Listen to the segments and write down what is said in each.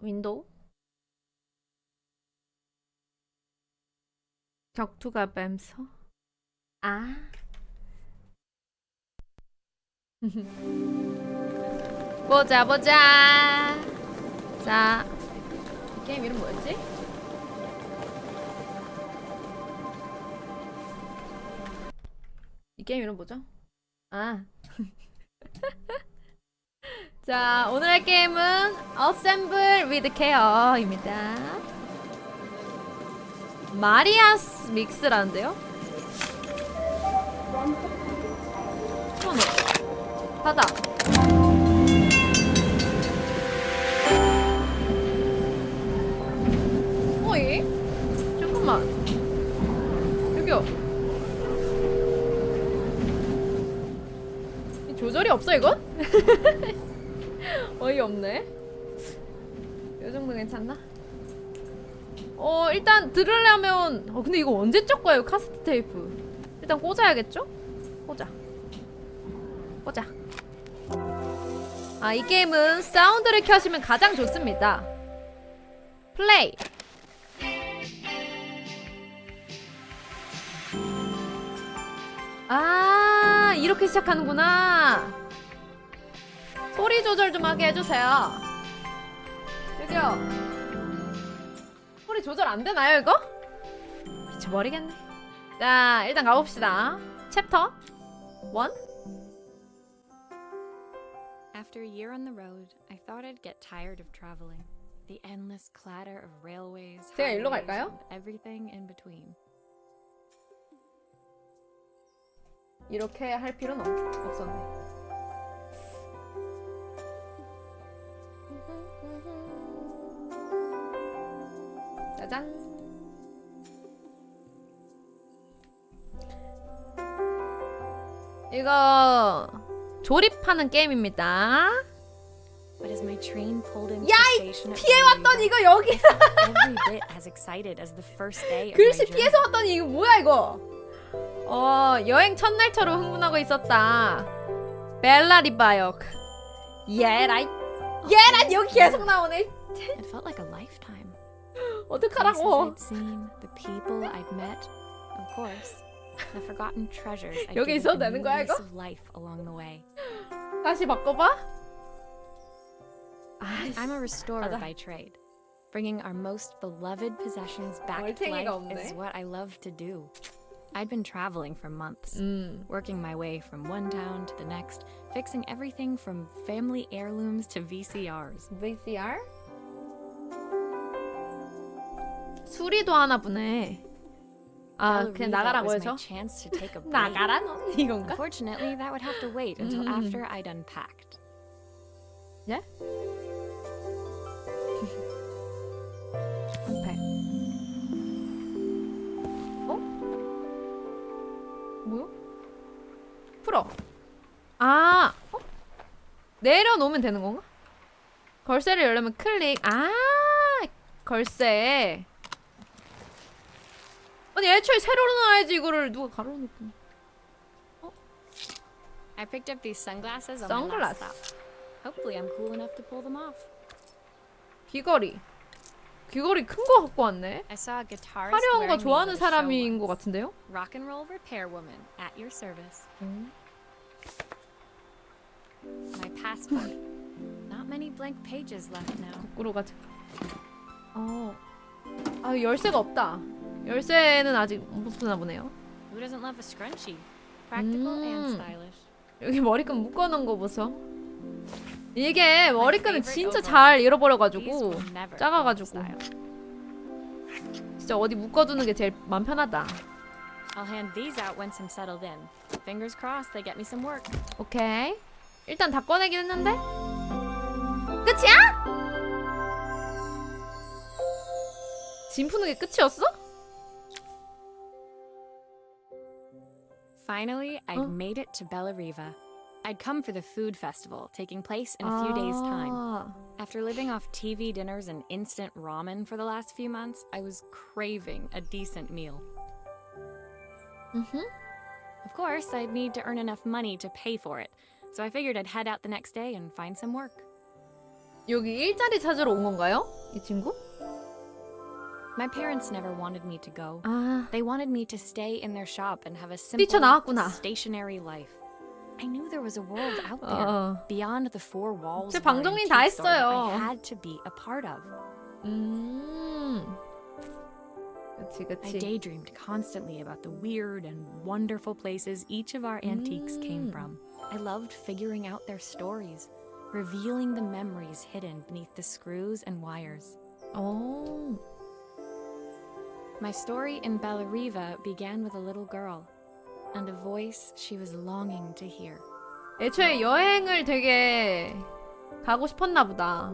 윈도우? 격투가 뱀서? 아. 보자 보자. 자, 이 게임 이름 뭐였지? 이 게임 이름 뭐죠? 아. 자, 오늘 할 게임은 Assemble with Care입니다. 마리아스 믹스라는데요? 닫아. 어이? 잠깐만. 여기요. 조절이 없어 이건? 어이없네. 요 정도 괜찮나? 일단 들으려면 근데 이거 언제 적 거예요? 카세트 테이프. 일단 꽂아야겠죠? 꽂아. 이 게임은 사운드를 켜시면 가장 좋습니다. 플레이. 이렇게 시작하는구나. 소리 조절 좀 하게 해주세요. 여기요. 소리 조절 안 되나요, 이거? 미쳐버리겠네. 자, 일단 가봅시다. 챕터 1. After a year on the road, I thought I'd get tired of traveling. The endless clatter of railways, 제가 일로 highways, 갈까요? and everything in between. 이렇게 할 필요는 없었네. 짜잔. 이거 조립하는 게임입니다. But as my train pulled into 야, the station at 피해 왔던 Bellevue, 이거 여기. every bit as excited as the first day of my 글씨 journey. 피해서 왔더니 이거 뭐야 이거? 여행 첫날처럼 흥분하고 있었다. 벨라리바역. 얘란 여기 계속 나오네. It felt like a lifetime. Places 어떡하라고? I'd seen, the people I'd met, of course, the forgotten treasures I'd 여기 given 있어도 a 되는 new 거야, lease 이거? of life along the way. 다시 바꿔봐. I'm a restorer 가자. by trade. Bringing our most beloved possessions back to 얼탱이가 life is 없네. what I love to do. I'd been traveling for months, 음. working my way from one town to the next, fixing everything from family heirlooms to VCRs. VCR? 수리도 하나 보네. 그냥 Belleriva 나가라고 was 해줘? my chance to take a break. 나가라 너 이건가? Unfortunately, that would have to wait until after I'd unpacked. 예? 배. 뭐요? 풀어. 내려놓으면 되는 건가? 걸쇠를 열려면 클릭. 걸쇠. 아니 애초에 세로 놔야지 이거를 누가 가로놓고. I picked up these sunglasses on my last 선글라스. stop. Hopefully, I'm cool enough to pull them off. 귀걸이 큰 거 갖고 왔네. I saw a guitarist 화려한 거 wearing these 좋아하는 at a show 사람인 것 once. 같은데요? Rock and roll repair woman at your service. My passport. Not many blank pages left now. 거꾸로 가자. 열쇠가 없다. 열쇠는 아직 못 쓰나 보네요. Who doesn't love a scrunchie? Practical and stylish. 여기 머리끈 묶어놓은 거 보소. 이게 머리끈을 favorite 진짜 overalls. 잘 These 잃어버려가지고 will never 작아가지고 go out of 진짜 어디 묶어두는 게 제일 맘 편하다. style. I'll hand these out once I'm settled in. Fingers crossed they get me some work. 오케이. 일단 다 꺼내긴 했는데 끝이야? 짐 푸는 게 끝이었어? Finally, I'd made it to Belleriva. I'd come for the food festival taking place in a few days' time. After living off TV dinners and instant ramen for the last few months, I was craving a decent meal. Of course, I'd need to earn enough money to pay for it, so I figured I'd head out the next day and find some work. 여기 일자리 찾으러 온 건가요? 이 친구? My parents never wanted me to go. 아, They wanted me to stay in their shop and have a 뛰쳐나왔구나. simple, stationary life. I knew there was a world out there, 어. beyond the four walls 제 of our 방정리 다 antique store that 했어요. I had to be a part of. 그치, I 그치. daydreamed constantly about the weird and wonderful places each of our antiques came from. I loved figuring out their stories, revealing the memories hidden beneath the screws and wires. 어. My story in Bellariva began with a little girl and a voice she was longing to hear. 애초에 여행을 되게 가고 싶었나 보다.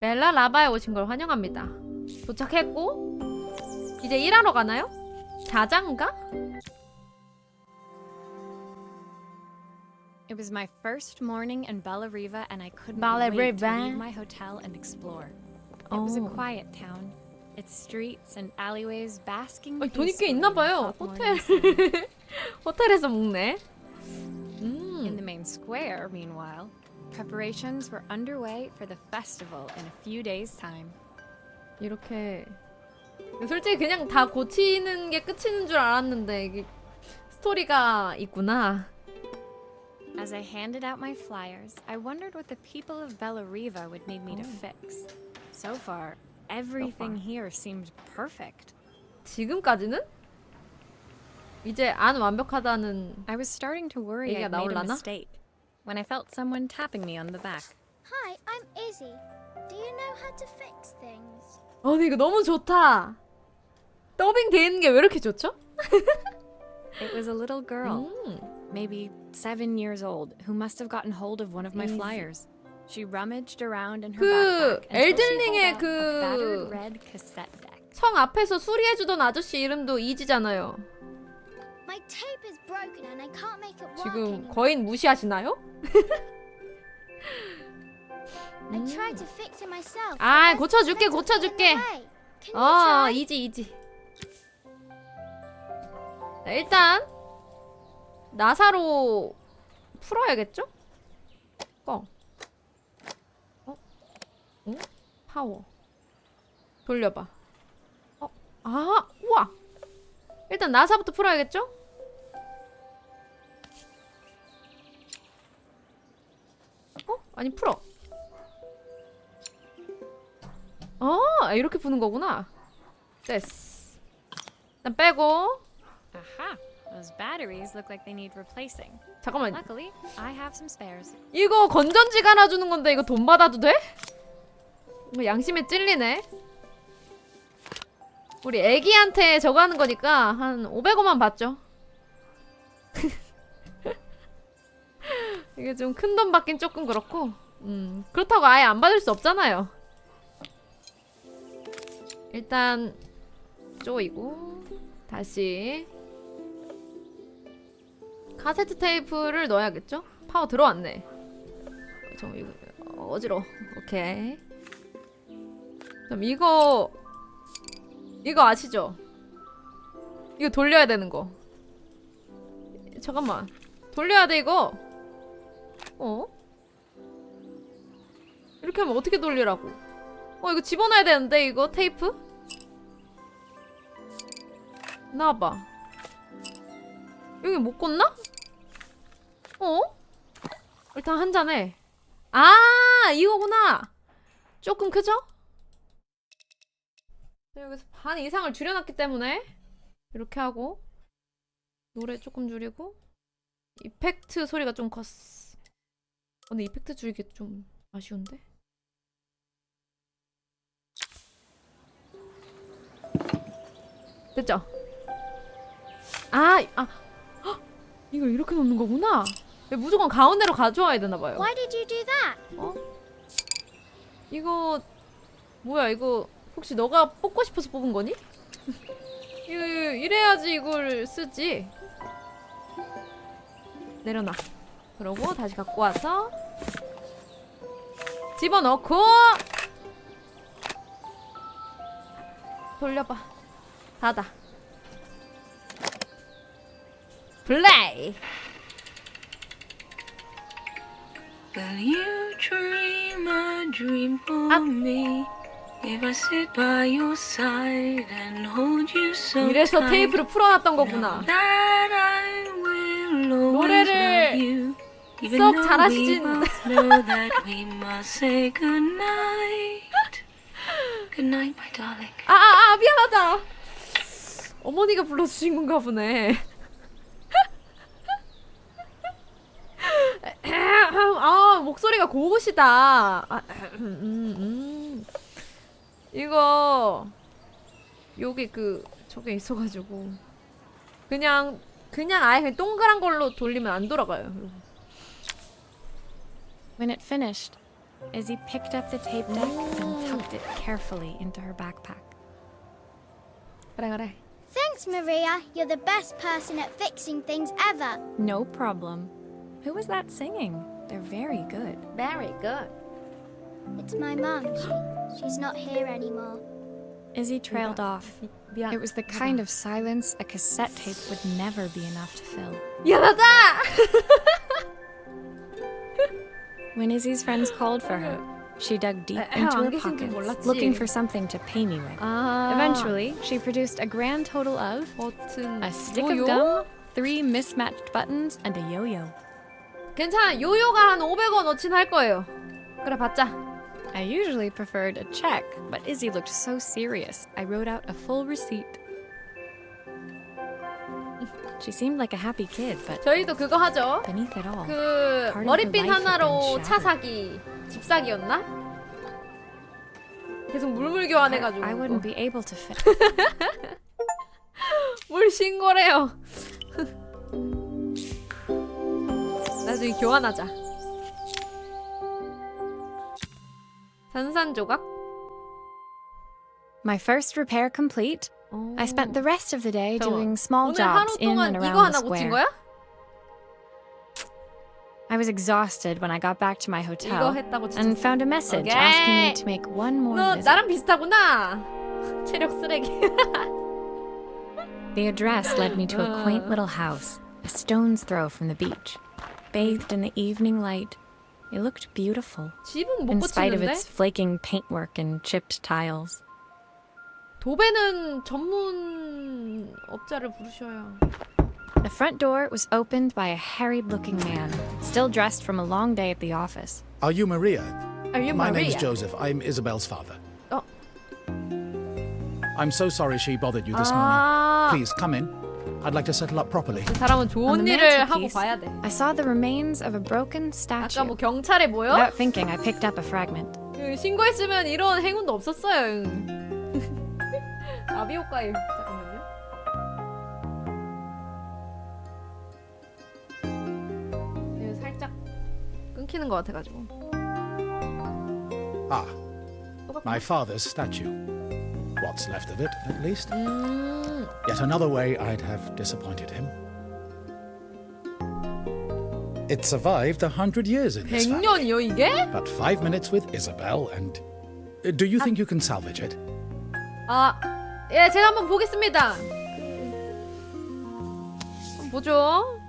벨라라바에 오신 걸 환영합니다. 도착했고 이제 일하러 가나요? 자장가? It was my first morning in Bellariva and I couldn't Bellariva. wait to leave my hotel and explore. It was a 어. quiet town. Its streets and alleyways basking 아니, 돈이 꽤 peacefully 있나 in the 봐요. hot 호텔. morning sun. 호텔에서 먹네. In the main square, meanwhile, preparations were underway for the festival in a few days' time. 이렇게 솔직히 그냥 다 고치는 게 끝이는 줄 알았는데 이게 스토리가 있구나. As I handed out my flyers, I wondered what the people of Bellariva would need me to fix. So far, everything here seemed perfect. 지금까지는? 이제 안 완벽하다는 I was starting to worry 얘기가 I'd made a 나올라나? mistake when I felt someone tapping me on the back. Hi, I'm Izzy. Do you know how to fix things? 근데 이거 너무 좋다. 더빙 돼 있는 게 왜 이렇게 좋죠? It was a little girl, maybe 7 years old, who must have gotten hold of one of my Easy. flyers. She rummaged around in her 그 backpack until she 엘든링의 pulled out a battered 그 red cassette deck. 성 앞에서 수리해주던 아저씨 이름도 이지잖아요. My tape is broken and I can't make it work 지금 anymore. 거인 무시하시나요? I tried to fix it myself. 아, but there's 고쳐줄게, metal in the 고쳐줄게. way. Can you try? 이지. 자, 일단 나사로 풀어야겠죠? 응? 파워. 돌려봐. 우와. 일단 나사부터 풀어야겠죠? 아니 풀어. 이렇게 푸는 거구나. 됐어. 일단 빼고. Aha! Those batteries look like they need replacing. 잠깐만. Luckily, I have some spares. 이거 건전지 갈아주는 건데 이거 돈 받아도 돼? 뭐 양심에 찔리네. 우리 애기한테 저거 하는 거니까 한 500원만 받죠. 이게 좀 큰 돈 받긴 조금 그렇고 그렇다고 아예 안 받을 수 없잖아요. 일단 쪼이고 다시 카세트 테이프를 넣어야겠죠? 파워 들어왔네. 이거 어지러워. 오케이. 그럼 이거 아시죠? 이거 돌려야 되는 거. 잠깐만. 돌려야 돼 이거. 이렇게 하면 어떻게 돌리라고? 이거 집어넣어야 되는데 이거 테이프? 나와봐. 여기 못 꽂나? 일단 한 잔에. 이거구나. 조금 크죠? 여기서 반 이상을 줄여놨기 때문에 이렇게 하고 노래 조금 줄이고 이펙트 소리가 좀 컸어. 근데 이펙트 줄이기 좀 아쉬운데? 됐죠? 헉! 이걸 이렇게 놓는 거구나. 무조건 가운데로 가져와야 되나봐요. Why did you do that? 이거 뭐야 이거 혹시 너가 뽑고 싶어서 뽑은 거니? 이래야지 이걸 쓰지. 내려놔. 그러고 다시 갖고 와서 집어넣고 돌려봐. 닫아. 플레이. Will you dream a dream for me? If I sit by your side and hold you so 이래서 tight. 테이프를 풀어놨던 Know 거구나. that I will always 노래를 love you. Even 썩 though 잘하시진. we both know that we must say goodnight. Goodnight, my darling. 미안하다. 어머니가 불러주신 건가 보네. 목소리가 고우시다. 이거 여기 저게 있어가지고 그냥 아예 그냥 동그란 걸로 돌리면 안 돌아가요. When it finished, Izzy picked up the tape deck and tucked it carefully into her backpack. 그래. Thanks, Maria. You're the best person at fixing things ever. No problem. Who was that singing? They're very good. Very good. It's my mum. She's not here anymore. Izzy trailed off. 미안. It was the kind of silence a cassette tape would never be enough to fill. 미안하다. When Izzy's friends called for her, she dug deep into her pockets, looking for something to pay me with. Eventually, she produced a grand total of 버튼. a stick of gum, 3 mismatched buttons, and a yo-yo. 괜찮아. 요요가 한 500원어치는 할 거예요. 그래 받자. I usually preferred a check, but Izzy looked so serious, I wrote out a full receipt. She seemed like a happy kid, but 저희도 그거 하죠. beneath it all, 머리핀 하나로 life had been 차 사기, 집 사기였나? 계속 물물 교환해가지고. I wouldn't be able to fit. 물 신고래요. 나중에 교환하자. 산산조각? My first repair complete, I spent the rest of the day doing small 오늘 하루 jobs in 동안 and 이거 around the 하나 고친 square. 거야? I was exhausted when I got back to my 이거 hotel 했다고 and 진짜. found a message 오케이. asking me to make one more 너 visit. 나랑 비슷하구나. 체력 쓰레기. The address led me to a quaint little house, a stone's throw from the beach. Bathed in the evening light, it looked beautiful, 집은 못 in spite of 고치는데? its flaking paintwork and chipped tiles. 도배는 전문 업자를 부르셔야. The front door was opened by a harried-looking man, still dressed from a long day at the office. Are you Maria? Are you My Maria? name's Joseph. I'm Isabel's father. Oh. I'm so sorry she bothered you this 아. morning. Please, come in. I'd like to settle up properly. 그 사람은 On 좋은 the 일을 하고 mantelpiece, 봐야 돼. I saw the remains of a broken 아까 statue. 뭐 경찰에 모여? Without thinking, I picked up a fragment. 신고했으면 이런 행운도 없었어요. 나비 효과예요. 잠깐만요. 이거 살짝 끊기는 것 같아가지고. Ah, my father's statue. What's left of it, at least. Yet another way I'd have disappointed him. It survived 100 years in this family. 100년이요 이게? But 5 minutes with Isabel and... Do you think you can salvage it? 예, 제가 한번 보겠습니다. 한번 보죠.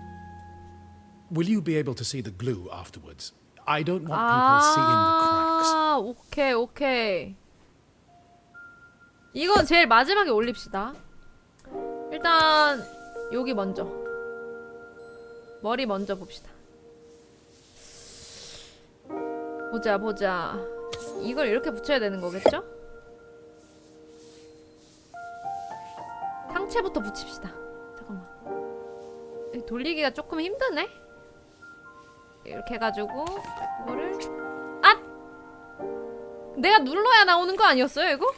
Will you be able to see the glue afterwards? I don't want people seeing the cracks. 오케이. 이건 제일 마지막에 올립시다. 일단 여기 먼저. 머리 먼저 봅시다. 보자. 이걸 이렇게 붙여야 되는 거겠죠? 상체부터 붙입시다. 잠깐만. 돌리기가 조금 힘드네? 이렇게 해가지고 이거를 내가 눌러야 나오는 거 아니었어요 이거?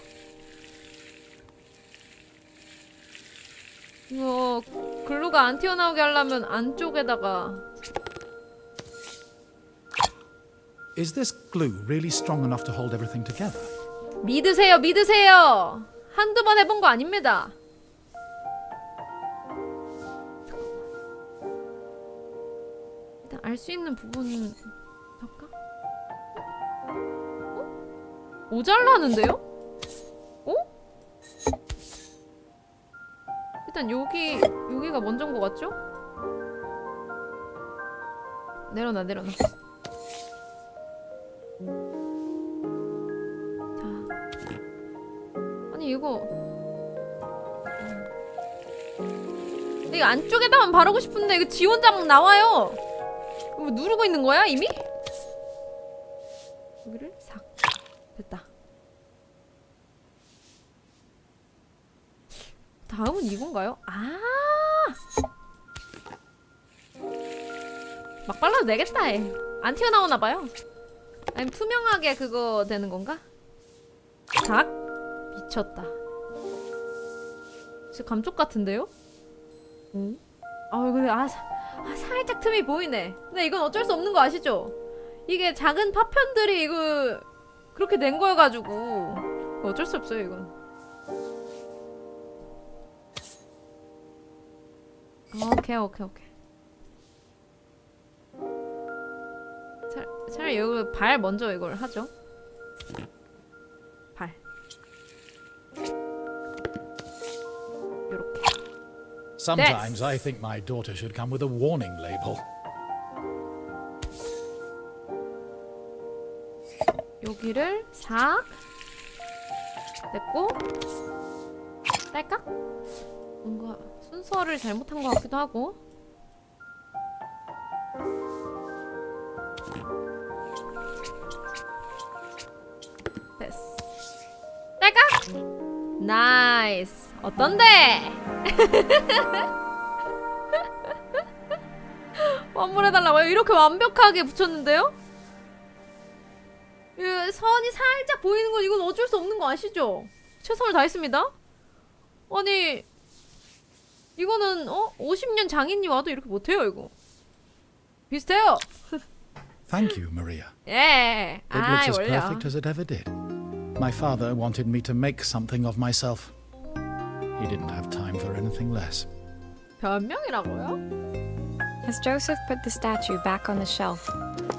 이거 글루가 안 튀어나오게 하려면 안쪽에다가 Is this glue really strong enough to hold everything together? 믿으세요. 한두 번 해본 거 아닙니다. 일단 알 수 있는 부분 할까? 모자라는데요? 일단 여기가 먼저인 것 같죠? 내려놔. 자. 아니 이거 이거 안쪽에다만 바르고 싶은데 이거 지원자막 나와요. 이거 누르고 있는 거야 이미? 여기를 싹 됐다. 다음은 이건가요? 아, 막 발라도 되겠다 해. 안 튀어나오나봐요. 아니면 투명하게 그거 되는 건가? 싹 미쳤다. 진짜 감쪽 같은데요? 응? 아 근데 살짝 틈이 보이네. 근데 이건 어쩔 수 없는 거 아시죠? 이게 작은 파편들이 이거 그렇게 된 거여가지고 어쩔 수 없어요 이건. 오케이. 차라리 여기 발 먼저 이걸 하죠. 발. 요렇게. Sometimes I think my daughter should come with a warning label. 여기를 싹 냈고 딸깍? 뭔가 순서를 잘못한 것 같기도 하고. 됐어. 딸깍! 나이스. 어떤데? 환불해달라고요? 이렇게 완벽하게 붙였는데요? 이 선이 살짝 보이는 건 이건 어쩔 수 없는 거 아시죠? 최선을 다했습니다. 아니 이거는 50년 장인이 와도 이렇게 못해요 이거. 비슷해요. Thank you, Maria. 예. It looks as 원려. perfect as it ever did. My father wanted me to make something of myself. He didn't have time for anything less. 변명이라고요? As Joseph put the statue back on the shelf,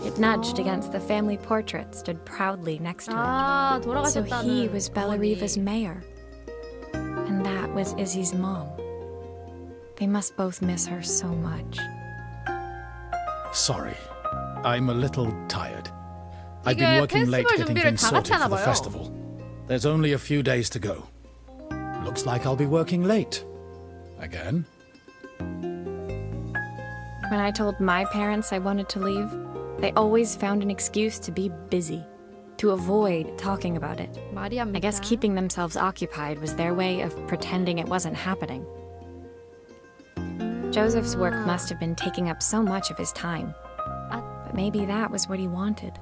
it nudged against the family portrait stood proudly next to it. 아, So 돌아가셨다는 he was Bellariva's 어머니. mayor. And that was Izzy's mom. They must both miss her so much. Sorry, I'm a little tired. I've 이게 been working late 페스티벌 getting 준비를 things 다 같이 sorted 하나 for the 봐요. festival. There's only a few days to go. Looks like I'll be working late. Again? When I told my parents I wanted to leave, they always found an excuse to be busy, to avoid talking about it. 마리아입니다. I guess keeping themselves occupied was their way of pretending it wasn't happening. Joseph's work must have been taking up so much of his time. But maybe that was what he wanted.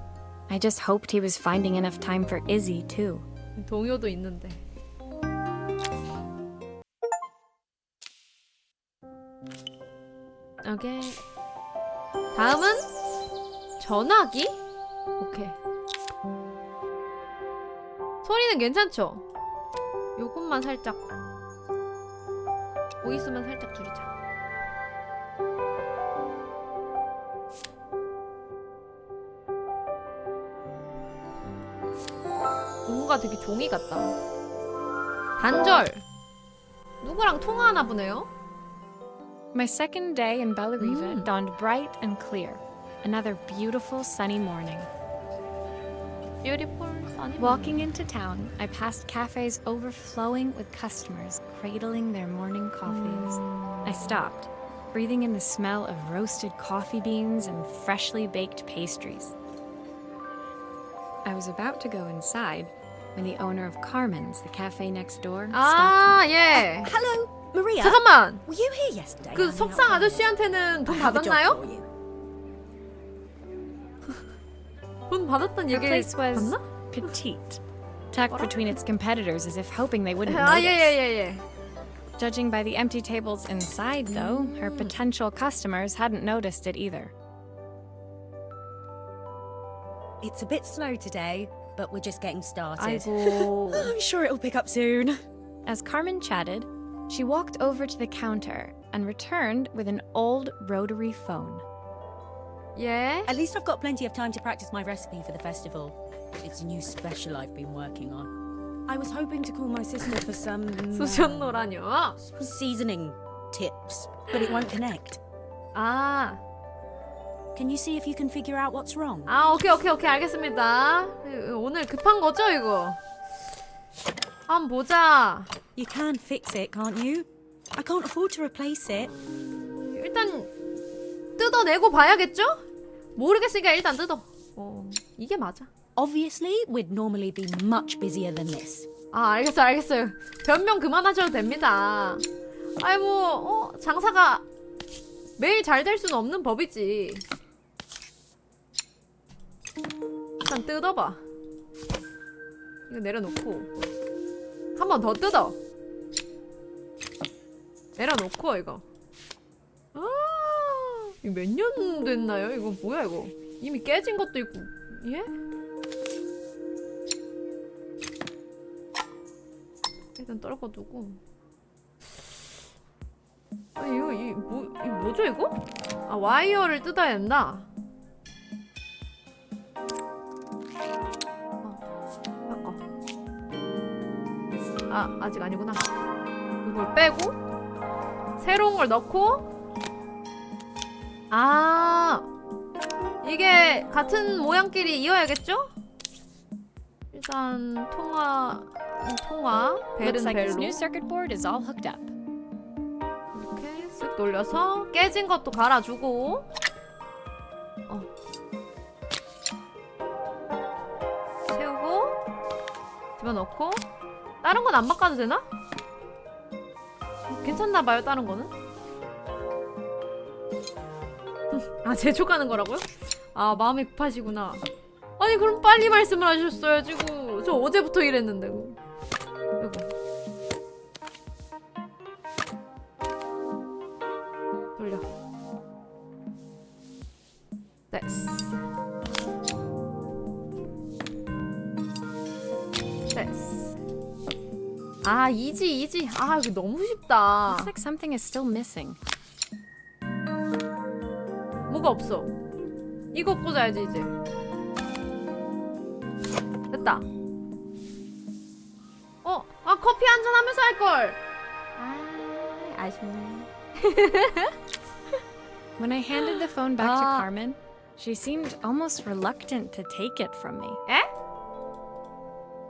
I just hoped he was finding enough time for Izzy, too. 동요도 있는데. 오케이. 다음은 전화기? 오케이. 소리는 괜찮죠? 요것만 살짝 보이스만 살짝 줄이자. 뭔가 되게 종이 같다. 단절. 누구랑 통화하나 보네요? My second day in Bellariva dawned bright and clear. Another beautiful sunny morning. Beautiful sunny. Walking into town, I passed cafes overflowing with customers cradling their morning coffees. I stopped, breathing in the smell of roasted coffee beans and freshly baked pastries. I was about to go inside when the owner of Carmen's, the cafe next door, 아, stopped me. 예. Hello, Maria. 잠깐만. Were you here yesterday? 그 hanging 석상 out with me? 아저씨한테는 돈 I have a job 받았나요? for you. 돈 받았던 The 얘기 place was 봤나? petite, tucked between its competitors as if hoping they wouldn't 아, notice. 예. Judging by the empty tables inside, though, her potential customers hadn't noticed it either. It's a bit slow today, but we're just getting started. 아이고. I'm sure it'll pick up soon. As Carmen chatted, she walked over to the counter and returned with an old rotary phone. 예. At least I've got plenty of time to practice my recipe for the festival. It's a new special I've been working on. I was hoping to call my sister for some Can you see if you can figure out what's wrong? 아, 오케이 알겠습니다. 오늘 급한 거죠 이거? 한번 보자. You can fix it, can't you? I can't afford to replace it. 일단 뜯어내고 봐야겠죠? 모르겠으니까 일단 뜯어. 이게 맞아. Obviously, we'd normally be much busier than this. 아, 알겠어요. 변명 그만하셔도 됩니다. 아이 뭐 장사가 매일 잘 될 수는 없는 법이지. 일단 뜯어봐. 이거 내려놓고 한 번 더 뜯어. 내려놓고 이거. 아, 이거 몇 년 됐나요? 이거 뭐야 이거? 이미 깨진 것도 있고. 예? 일단 떨궈두고. 아, 이거 뭐죠 이거? 아, 와이어를 뜯어야 된다. 바꿔. 아, 아직 아니구나. 이걸 빼고 새로운 걸 넣고. 아, 이게 같은 모양끼리 이어야겠죠? 일단 통화 Looks 벨은 like this 벨로 new circuit board is all hooked up. 이렇게 쓱 돌려서 깨진 것도 갈아주고. 세우고 집어넣고. 다른 건 안 바꿔도 되나? 괜찮나봐요 다른 거는. 아, 재촉하는 거라고요? 아, 마음이 급하시구나. 아니 그럼 빨리 말씀을 하셨어야지. 저 어제부터 이랬는데. 이거 돌려. 됐어. 아, 이지. 아, 이거 너무 쉽다. Looks like something is still missing. 뭐가 없어. 이거 꽂아야지 이제. 됐다. 아, 커피 한잔 하면서 할걸. 아, 아쉽네. When I handed the phone back to Carmen, she seemed almost reluctant to take it from me. 에?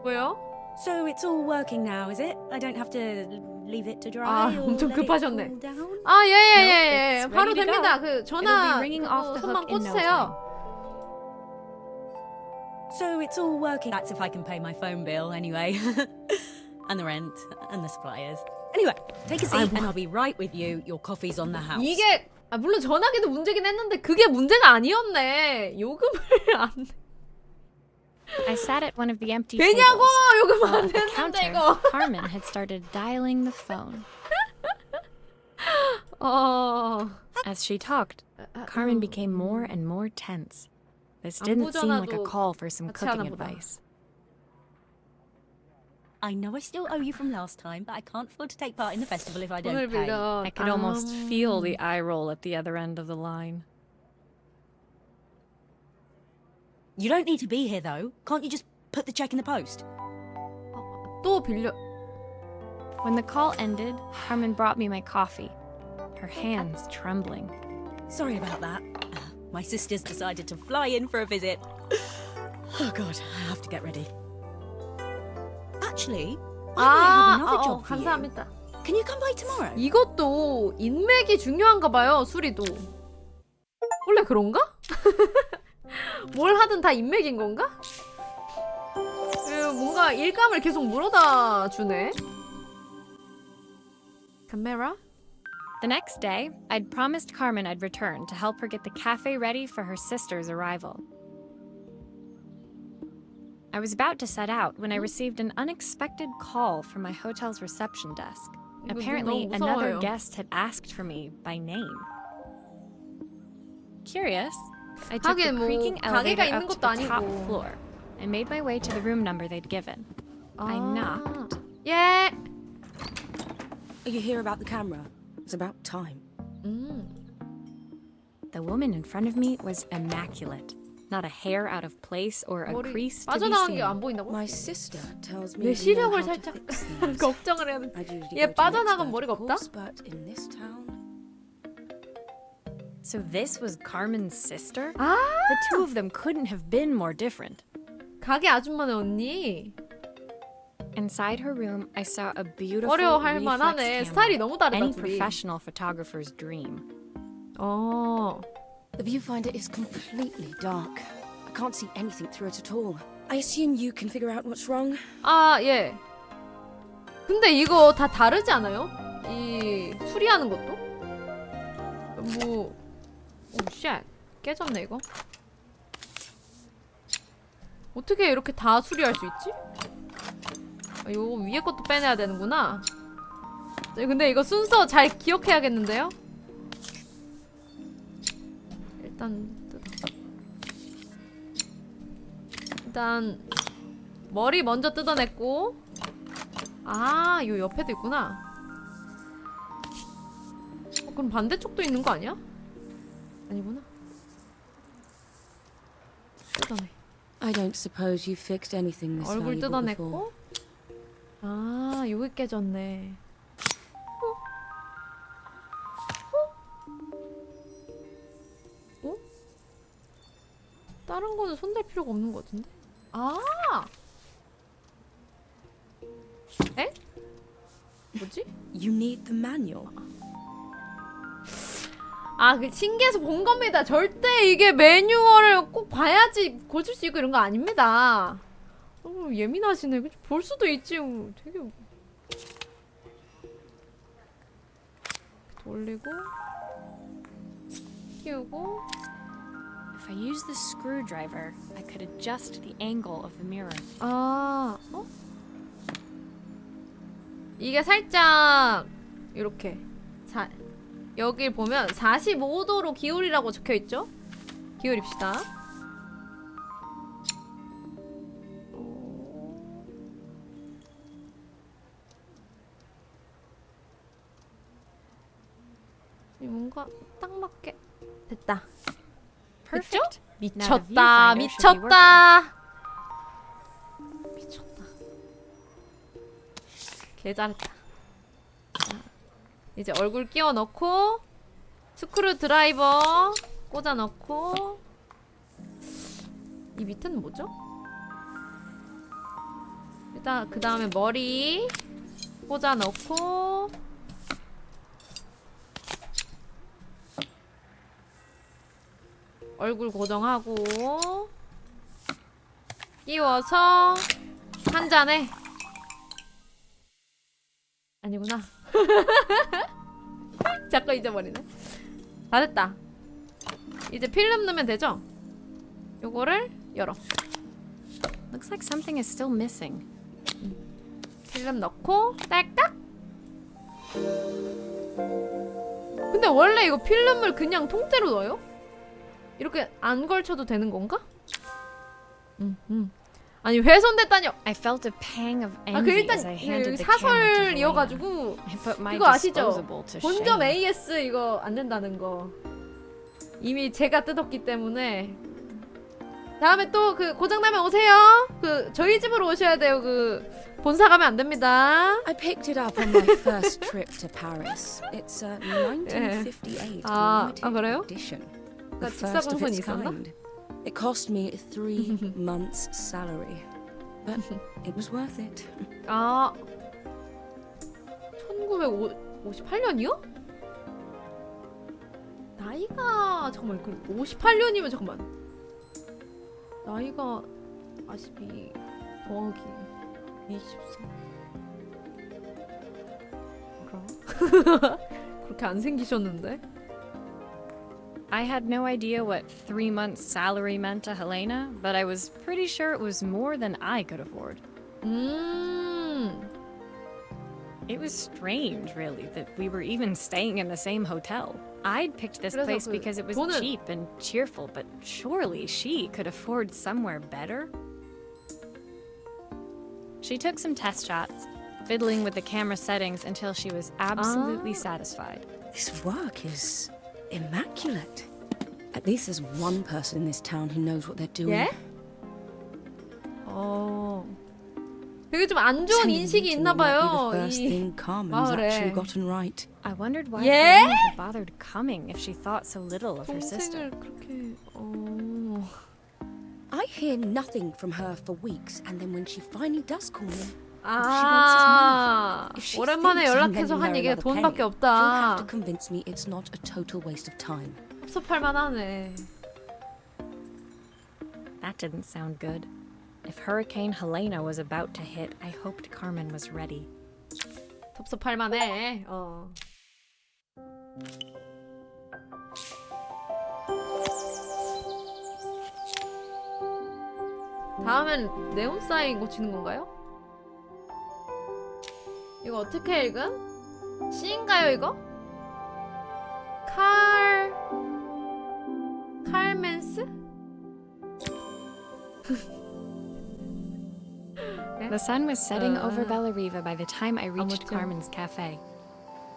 뭐요? So it's all working now, is it? I don't have to leave it to dry 아, or 엄청 let it 급하셨네. cool down? 아, 예. No, it's 바로 ready to 됩니다. go. 그 It'll 전화 be ringing off the 손만 hook in no 꽂으세요. So it's all working. That's if I can pay my phone bill anyway. And the rent and the suppliers. Anyway, take a seat and I'll be right with you. Your coffee's on the house. 이게 물론 전화기도 문제긴 했는데 그게 문제가 아니었네. 요금을 안 I sat at one of the empty 되냐고. tables. 요금 While 안 at the 됐는데 counter, 이거. Carmen had started dialing the phone. As she talked, Carmen became more and more tense. This didn't seem like a call for some 같이 cooking 하나 보다. advice. I know I still owe you from last time, but I can't afford to take part in the festival if I 돈을 don't pay. 빌려. I could almost feel the eye roll at the other end of the line. You don't need to be here though. Can't you just put the check in the post? 또 빌려. When the call ended, Carmen brought me my coffee, her hands trembling. Sorry about that. My sister's decided to fly in for a visit. Oh god, I have to get ready. Actually, I might have another job for you. 감사합니다. Can you come by tomorrow? 이것도 인맥이 중요한가 봐요. 수리도. 원래 그런가? 뭘 하든 다 인맥인 건가? 뭔가 일감을 계속 물어다 주네. 카메라? The next day, I'd promised Carmen I'd return to help her get the cafe ready for her sister's arrival. I was about to set out when I received an unexpected call from my hotel's reception desk. 이거 Apparently, 너무 another 무서워요. guest had asked for me by name. Curious, I took the 하긴 뭐 creaking 가게가 elevator 있는 up to 것도 the top 아니고. floor and made my way to the room number they'd given. I knocked. 예. Are you here about the camera? It's about time. The woman in front of me was immaculate. Not a hair out of place or a 머리 crease to be 빠져나간 게 seen. 안 보인다고? My sister tells 내 me you know 시력을 how to 살짝 fix things. 걱정을 해야 돼. I'd usually 얘 go to an 빠져나간 expert, 머리가 of 없다? course, but in this town, So this was Carmen's sister? 아, The two of them couldn't have been more different. 가게 아줌마네 언니. Inside her room, I saw a beautiful 어려워할 reflex 만하네. camera. 스타일이 너무 다르다 Any 둘이. professional photographer's dream. 어. The viewfinder is completely dark. I can't see anything through it at all. I assume you can figure out what's wrong. 아, 예. 근데 이거 다 다르지 않아요? 이 수리하는 것도? 뭐, 오, 쉣. 깨졌네, 이거. 어떻게 이렇게 다 수리할 수 있지? 아, 요 위에 것도 빼내야 되는구나. 근데 이거 순서 잘 기억해야겠는데요? 일단 머리 먼저 뜯어냈고. 아, 요 옆에도 있구나. 그럼 반대쪽도 있는 거 아니야? 아니구나. 뜯어내. I don't suppose you fixed anything this 얼굴 valuable before. 뜯어냈고. 아, 여기 깨졌네. 어? 다른 거는 손댈 필요가 없는 것 같은데? 아! 에? 뭐지? You need the manual. 아, 그 신기해서 본 겁니다. 절대 이게 매뉴얼을 꼭 봐야지 고칠 수 있고 이런 거 아닙니다. 예민하시네. 볼 수도 있지. 되게 돌리고 끼우고. If I use the screwdriver, I could adjust the angle of the mirror. 아, 어? 이게 살짝 이렇게 여기 보면 45도로 기울이라고 적혀있죠? 기울입시다. 뭔가 딱 맞게 됐다. 됐죠? 미쳤다. 미쳤다. 미쳤다. 개 잘했다. 이제 얼굴 끼워 넣고 스크류 드라이버 꽂아 넣고. 이 밑에는 뭐죠? 일단 그 다음에 머리 꽂아 넣고 얼굴 고정하고 끼워서 한 잔에. 아니구나. 자꾸 잊어버리네. 다 됐다. 이제 필름 넣으면 되죠? 요거를 열어. Looks like something is still missing. 필름 넣고 딸깍. 근데 원래 이거 필름을 그냥 통째로 넣어요? 이렇게 안 걸쳐도 되는 건가? 아니 훼손됐다뇨. I felt a pang of 아, 그 envy 일단 as I handed the camera to 사설이어가지고 Helena. I put my 그거 아시죠? disposable to 본점 shame. AS 이거 안 된다는 거 이미 제가 뜯었기 때문에. 다음에 또 그 고장나면 오세요. 그 저희 집으로 오셔야 돼요. 그 본사 가면 안 됩니다. I picked it up on my first trip to Paris. It's a 1958 limited 그래요? edition. 그러니까 The first of 직사광선이 its 있었나? kind. It cost me 3 months' salary, but it was worth it. 아, 1958년이요? 나이가 잠깐만, 그 58년이면 잠깐만. 나이가 42 더하기 23. 뭐라? 그렇게 안 생기셨는데? I had no idea what 3 months' salary meant to Helena, but I was pretty sure it was more than I could afford. It was strange, really, that we were even staying in the same hotel. I'd picked this 그래서 place 그 because it was 돈은- cheap and cheerful, but surely she could afford somewhere better? She took some test shots, fiddling with the camera settings until she was absolutely satisfied. This work is immaculate. At least there's one person in this town who knows what they're doing. 예? 되게 좀 안 좋은 Sending 인식이 you to 있나 me might be 봐요. the first 이 thing Carmen's 마을에. actually gotten right. I wondered why Yeah? Helena had bothered coming if she thought so little of her sister. 동생을 그렇게 I hear nothing from her for weeks, and then when she finally does call me, 아, if she 오랜만에 thinks I'm 연락해서 lending 한 her 얘기가 another 돈밖에 penny, she'll have to 없다. convince me it's not a total waste of time. 섭섭할 만하네. That didn't sound good. If Hurricane Helena was about to hit, I hoped Carmen was ready. 섭섭할 만해. 다음엔 네온 사인 고치는 건가요? 이거 어떻게 읽음? C인가요 이거? 칼멘스? The sun was setting over Bellariva by the time I reached 아무튼. Carmen's cafe.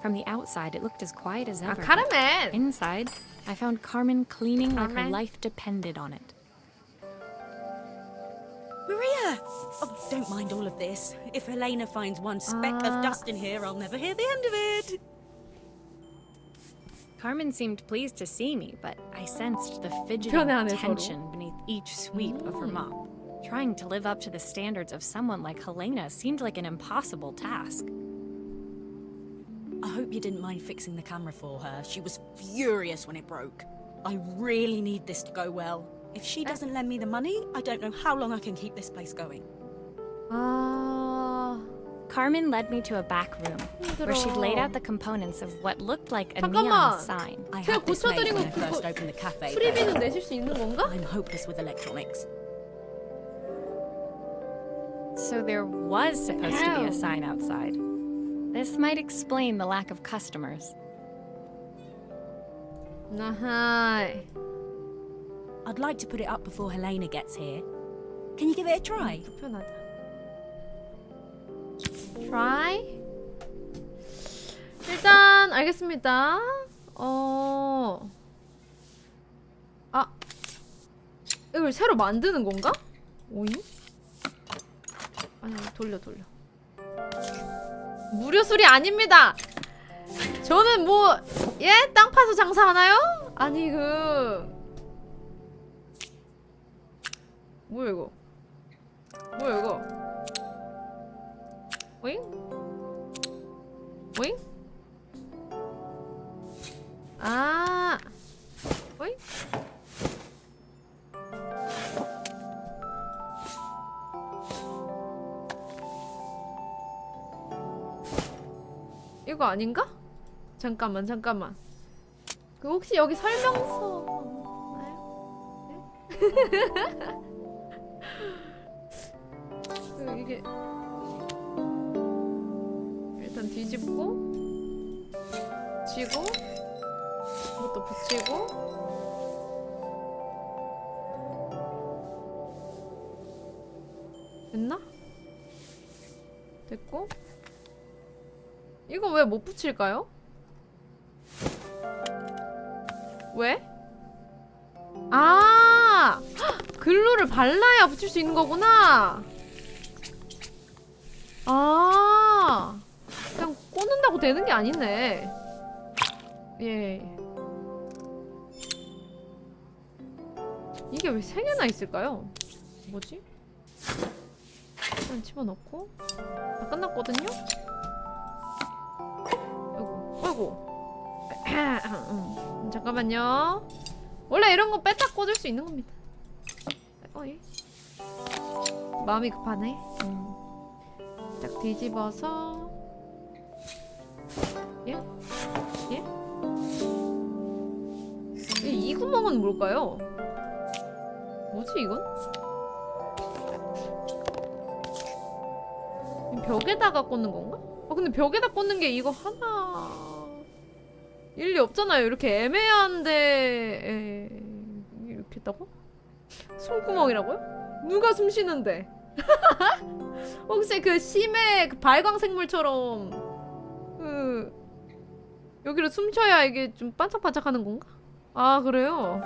From the outside, it looked as quiet as 아 ever. 카르멘! Inside, I found Carmen cleaning like her Carmen? life depended on it. Maria! Oh, don't mind all of this. If Helena finds one speck of dust in here, I'll never hear the end of it. Carmen seemed pleased to see me, but I sensed the fidgeting 편해하네, 서로. tension beneath each sweep of her mop. Trying to live up to the standards of someone like Helena seemed like an impossible task. I hope you didn't mind fixing the camera for her. She was furious when it broke. I really need this to go well. If she doesn't lend me the money, I don't know how long I can keep this place going. 아... Carmen led me to a back room where she'd laid out the components of what looked like a neon 잠깐만. sign. I 제가 had this made 고쳐드리고 when I 그거 first opened the cafe. 수리비는 but 내실 수 있는 건가? I'm hopeless with electronics. So there was supposed to be a sign outside. This might explain the lack of customers. 아하이. I'd like to put it up before Helena gets here. Can you give it a try? 불편하다. Try? 일단 알겠습니다. 아, 이걸 새로 만드는 건가? 오잉? 아니 돌려. 무료 수리 아닙니다. 저는 뭐 예? 땅 파서 장사하나요? 아니 뭐야 이거? 오잉? 오잉? 아, 오잉? 이거 아닌가? 잠깐만. 그 혹시 여기 설명서 없나요? 네? 이게 일단 뒤집고 붙이고 이것도 붙이고 됐나? 됐고 이거 왜 못 붙일까요? 왜? 아! 글루를 발라야 붙일 수 있는 거구나. 아, 그냥 꽂는다고 되는 게 아니네. 예. 이게 왜 3개나 있을까요? 뭐지? 일단 집어넣고 다 끝났거든요? 아이고 잠깐만요. 원래 이런 거 뺐다 꽂을 수 있는 겁니다. 어이. 마음이 급하네. 딱 뒤집어서 예? 이 구멍은 뭘까요? 뭐지 이건? 벽에다가 꽂는 건가? 근데 벽에다 꽂는 게 이거 하나 일리 없잖아요. 이렇게 애매한데 이렇게 했다고? 숨구멍이라고요? 누가 숨 쉬는데? 혹시 그 심해 그 발광생물처럼 여기로 숨 쉬어야 이게 좀 반짝반짝하는 건가? 아 그래요?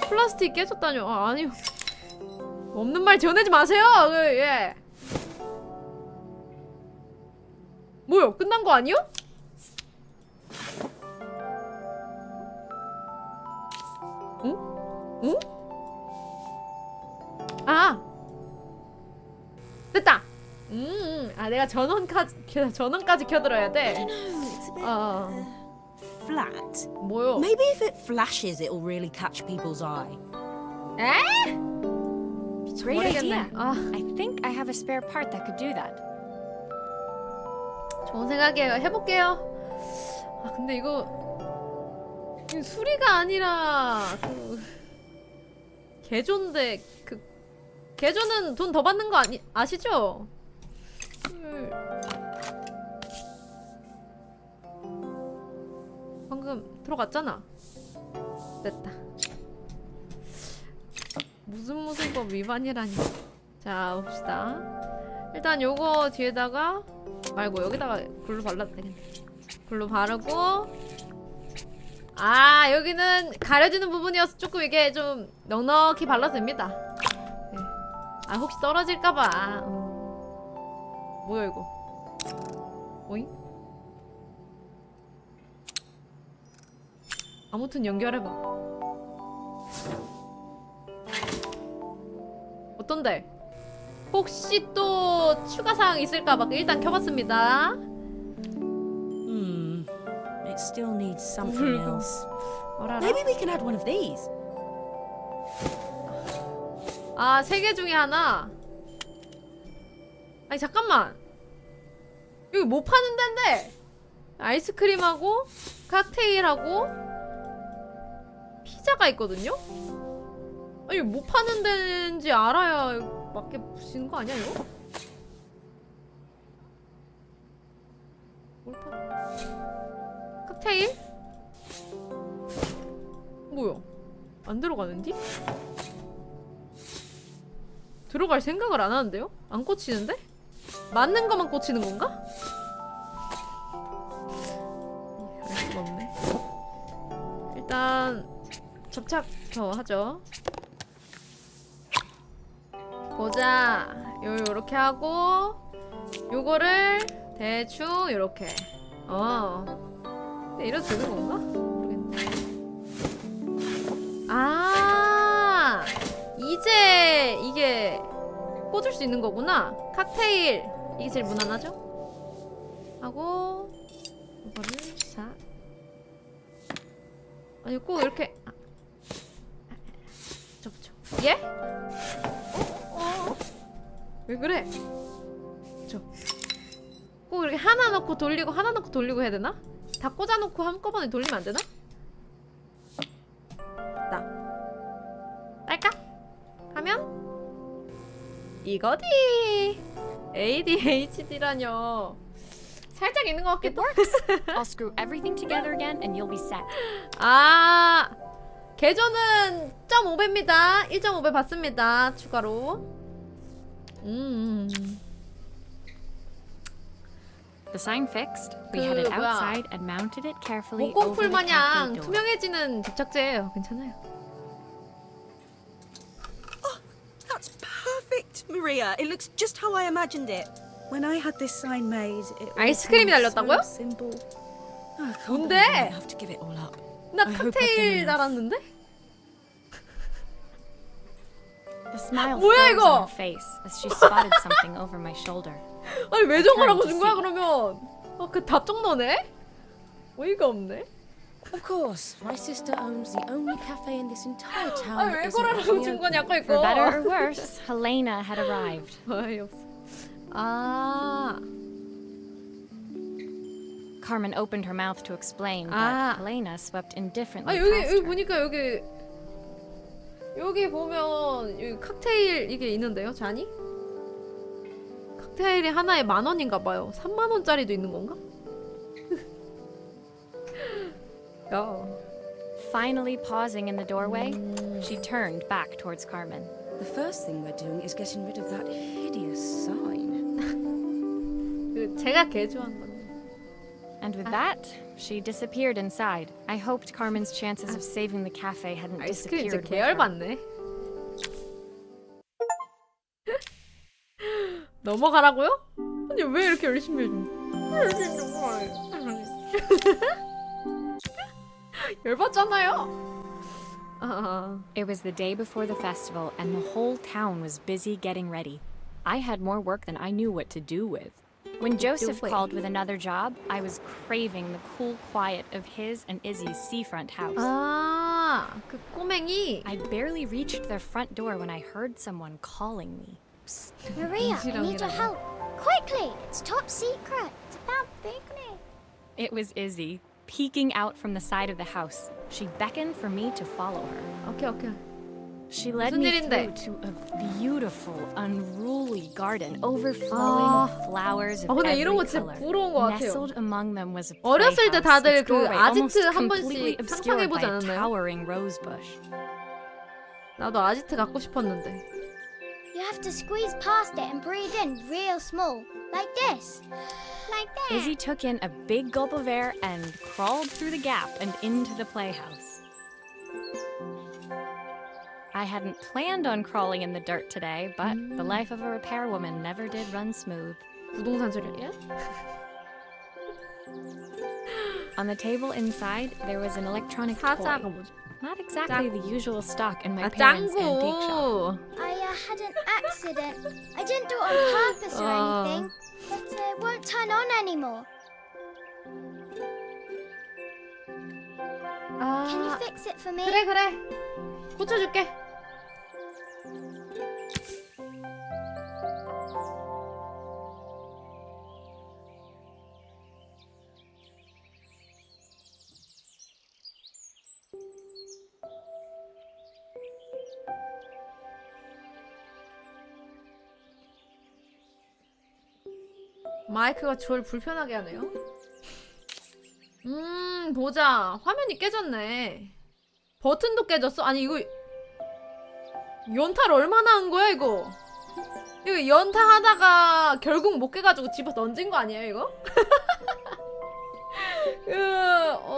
플라스틱 깨졌다뇨? 아 아니요. 없는 말 지어내지 마세요. 예. 뭐요? 끝난 거 아니요? 응? 아! 됐다! 아, 내가 전원까지 켜들어야 돼? It's a bit flat. 뭐요? Maybe if it flashes, it'll really catch people's eye. 에? Great idea. 아, I think I have a spare part that could do that. 좋은 생각이에요. 해볼게요. 아, 근데 이거 수리가 아니라 개조인데 개조는 돈 더 받는 거 아시죠? 방금 들어갔잖아. 됐다. 무슨 법 위반이라니. 자, 봅시다. 일단 요거 뒤에다가 말고 여기다가 글루 발라도 되겠네. 글루 바르고, 아, 여기는 가려지는 부분이어서 조금 이게 좀 넉넉히 발라도 됩니다. 네. 아, 혹시 떨어질까봐. 뭐야 이거? 오잉? 아무튼 연결해봐. 어떤데? 혹시 또 추가 사항 있을까봐 일단 켜봤습니다. It still needs something else. 뭐라라? Maybe we can add one of these. 아, 3개 중에 하나. 아니 잠깐만. 여기 뭐 파는 데인데? 아이스크림하고 칵테일하고 피자가 있거든요? 아니 뭐 파는 데인지 알아야 맞게 부시는 거 아니야 이거? 뭘 파? 칵테일? 뭐야? 안 들어가는디? 들어갈 생각을 안 하는데요? 안 꽂히는데? 맞는 것만 꽂히는 건가? 알 수가 없네. 일단 접착 더 하죠. 보자. 요렇게 하고 요거를 대충 요렇게. 근데 이래도 되는 건가? 모르겠네. 아, 이제 이게 꽂을 수 있는 거구나. 칵테일 이게 제일 무난하죠? 하고 이거를 싹. 아니 꼭 이렇게 접죠. 예? 왜 그래? 꼭 이렇게 하나 넣고 돌리고 하나 넣고 돌리고 해야 되나? 다 꽂아놓고 한꺼번에 돌리면 안 되나? 딸까? 하면 이거디. ADHD라뇨. 살짝 있는 것 It 같기도. works. I'll screw everything together again and you'll be set. 아, 개조는 1.5배입니다. 1.5배 받습니다. 추가로. The sign fixed. We 그 headed 뭐야. outside and mounted it carefully over 목공풀 the cafe 마냥 door. 투명해지는 접착제예요. 괜찮아요. That's perfect, Maria. It looks just how I imagined it. When I had this sign made, it all 아이스크림이 sounded 달렸다고요? so simple. I can't 뭔데? believe I have to give it all up. 나 I hope I've done 칵테일 enough. 달았는데? The smile 뭐야, froze 이거? on her face as she spotted something over my shoulder. 아니 왜 저걸 하고 to 준 거야 see. 그러면? 그 답정너네? 어이가 없네. Of course, my sister owns the only cafe in this entire town. 아니 that 왜 isn't 그러라고 actually 준 open. 거냐고 For 이거. better or worse, Helena had arrived. 어이없어. 아, Carmen opened her mouth to explain, but Ah. Helena swept indifferently 아 past 여기 her. 보니까 여기 보면 여기 칵테일 이게 있는데요, 잔이? 칵테일이 하나에 10,000원인가 봐요. 30,000원짜리도 있는 건가? 야. Finally pausing in the doorway, she turned back towards Carmen. The first thing we're doing is getting rid of that hideous sign. 제가 개조한 건데. And with that, she disappeared inside. I hoped Carmen's chances of saving the cafe hadn't 아이스크림 진짜 disappeared with her. 계열받네. 넘어가라고요? 아니 왜 이렇게 열심히 해줘? 열받잖아요. It was the day before the festival, and the whole town was busy getting ready. I had more work than I knew what to do with. When Joseph called with another job, I was craving the cool quiet of his and Izzy's seafront house. 아, 그 꼬맹이. I barely reached their front door when I heard someone calling me. Maria, I need your help. Quickly, it's top secret. It's about picnic. It was Izzy, peeking out from the side of the house. She beckoned for me to follow her. 오케이, 오케이. She led 무슨 me 일인데? through to a beautiful, unruly garden overflowing with flowers of 근데 every 이런 거 진짜 color. 부러운 것 같아요. Nestled among them was a 어렸을 때 playhouse, 다들 its 그 doorway 아지트 almost 한 completely 번씩 obscured 상상해보지 by a 않았나요? towering rose bush. 나도 아지트 갖고 싶었는데. You have to squeeze past it and breathe in real small. Like this. Like that. Izzy took in a big gulp of air and crawled through the gap and into the playhouse. I hadn't planned on crawling in the dirt today, but the life of a repairwoman never did run smooth. 부동산 소리야? On the table inside, there was an electronic toy. 사자가 뭐지? Not exactly the usual stock in my 아, parents' antique shop. 짱구. I had an accident. I didn't do it on purpose or anything. But it won't turn on anymore. Can you 아, fix it for me? 그래 그래. 고쳐줄게. 마이크가 저를 불편하게 하네요. 보자. 화면이 깨졌네. 버튼도 깨졌어? 아니 이거 연타를 얼마나 한 거야 이거? 이거 연타 하다가 결국 못 깨가지고 집어 던진 거 아니에요 이거?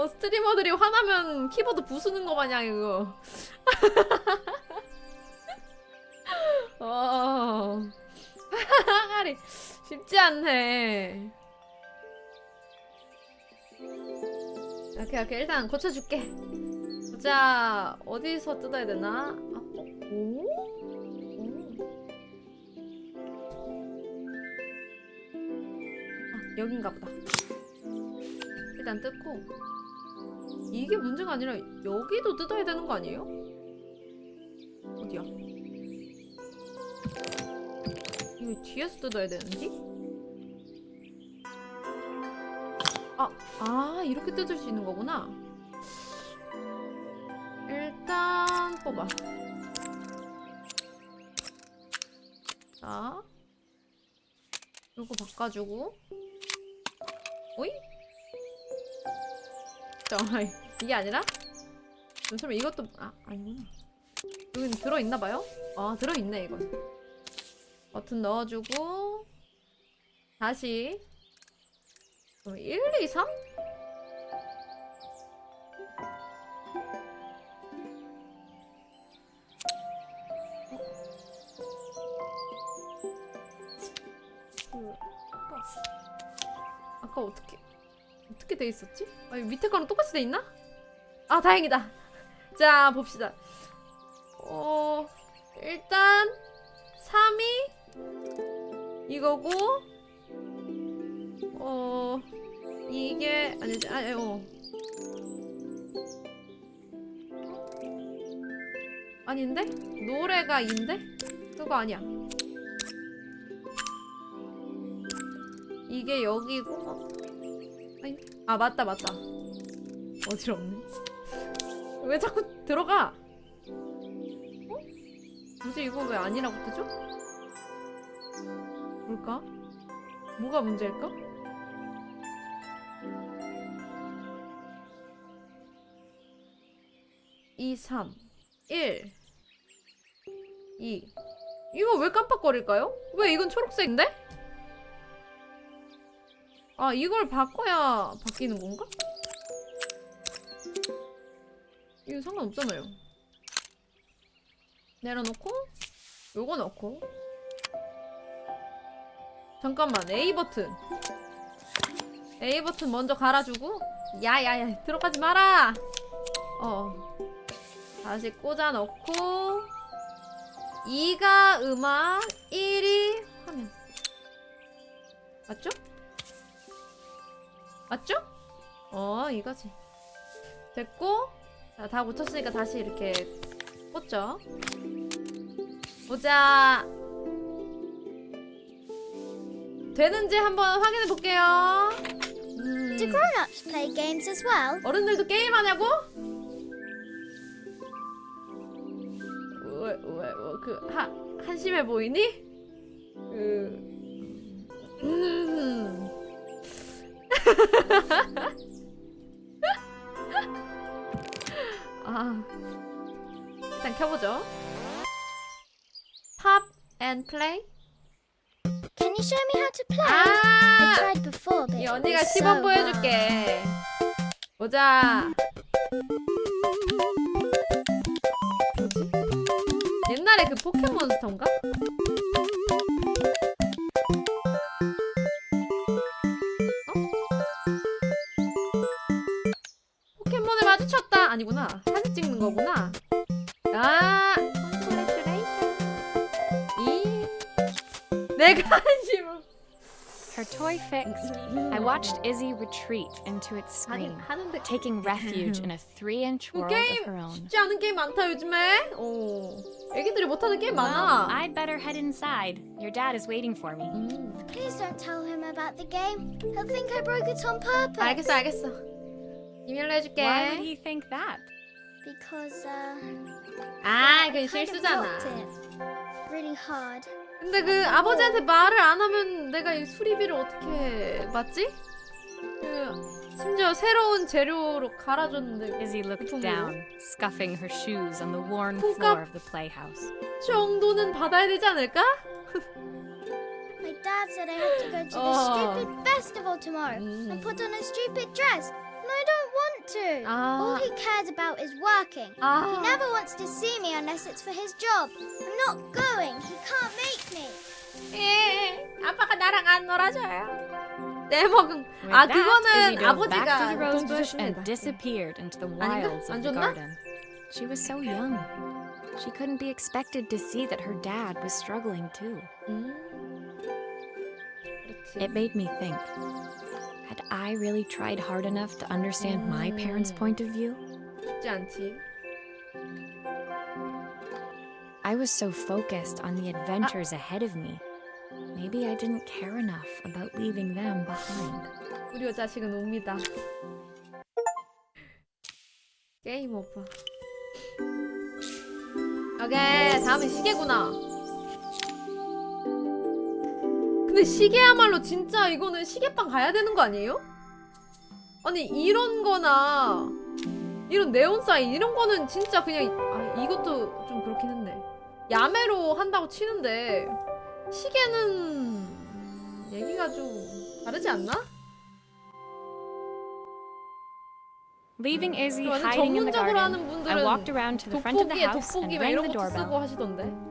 스트리머들이 화나면 키보드 부수는 거 마냥 이거. 항아리 쉽지 않네. 오케이 일단 고쳐줄게. 자 어디서 뜯어야 되나? 오? 여긴가 보다. 일단 뜯고. 이게 문제가 아니라 여기도 뜯어야 되는 거 아니에요? 어디야? 이거 뒤에서 뜯어야 되는지? 이렇게 뜯을 수 있는 거구나. 일단 뽑아. 자, 요거 바꿔주고. 오이? 잠깐만, 이게 아니라? 설마 이것도 아니구나. 여기 들어있나봐요? 들어있네 이건. 버튼 넣어주고 다시. 그럼 1, 2, 3? 아까 어떻게 돼 있었지? 이거 밑에 거랑 똑같이 돼 있나? 다행이다. 자 봅시다. 일단 3이 이거고 이게 아니지. 아닌데? 노래가 인데? 그거 아니야. 이게 여기고 아니 맞다 어지럽네. 왜 자꾸 들어가? 뭐지 이거 왜 아니라고 뜨죠? 뭘까? 뭐가 문제일까? 2, 3, 1, 2. 이거 왜 깜빡거릴까요? 왜 이건 초록색인데? 이걸 바꿔야 바뀌는 건가? 이거 상관없잖아요. 내려놓고 요거 넣고. 잠깐만, A 버튼 먼저 갈아주고. 야야야 들어가지 마라. 다시 꽂아 넣고 2가 음악, 1이 화면. 맞죠? 맞죠? 이거지. 됐고, 자, 다 고쳤으니까 다시 이렇게 꽂죠. 보자. 되는지 한번 확인해 볼게요. Do grown-ups play games as well? 어른들도 게임하냐고? 왜, 한심해 보이니? 일단 켜보죠. Pop and play. Can you show me how to play? I tried before, but 이 it 언니가 was 시범 so 보여줄게. 보자. 뭐지? 옛날에 그 포켓몬스터인가? 포켓몬을 마주쳤다. 아니구나. 사진 찍는 거구나. 내가 한심은. Her toy fixed, I watched Izzy retreat into its screen, 하는데 taking refuge in a 3-inch world of her own. 쉽지 않은 게임 많다 요즘에. 애기들이 못하는 게임 Well, 많아. I'd better head inside. Your dad is waiting for me. Please don't tell him about the game. He'll think I broke it on purpose. 알겠어. 비밀로 해줄게. Why would he think that? Because 그건 I kind of 실수잖아. dropped it really hard. 근데 그 아버지한테 말을 안 하면 내가 이 수리비를 어떻게 받지? 심지어 새로운 재료로 갈아줬는데 Izzy looked 보통으로? down, scuffing her shoes on the worn Fuck floor up. of the playhouse. 정도는 받아야 되지 않을까? My dad said I have to go to the stupid festival tomorrow and put on a stupid dress. And I don't want to. All he cares about is working. He never wants to see me unless it's for his job. I'm not going. He can't make me. 아빠가 나랑 안 놀아줘요. 떼먹은. With that, Izzy 그거는 dove back through 아버지가 the rose 돈 bush and 주셨습니다. disappeared into the 아닌가? wilds 안 of the 줬나? garden. She was so young. She couldn't be expected to see that her dad was struggling too. 그렇지. It made me think. Had I really tried hard enough to understand my parents' point of view? 쉽지 않지. I was so focused on the adventures ahead of me. Maybe I didn't care enough about leaving them behind. 우리 여자식은 옵니다. 게임 오버. 오케이, 다음은 시계구나. 근데 시계야말로 진짜 이거는 시계방 가야 되는 거 아니에요? 아니 이런 거나 이런 네온 사인 이런 거는 진짜 그냥 이것도 좀 그렇긴 했네. 야매로 한다고 치는데 시계는 얘기가 좀 다르지 않나? Leaving Izzy 완전 hiding in the 전문적으로 garden, 하는 I 분들은 walked around to the front of the 돋보기에 house and 돋보기 막 rang 이런 the 것도 쓰고 doorbell. 하시던데.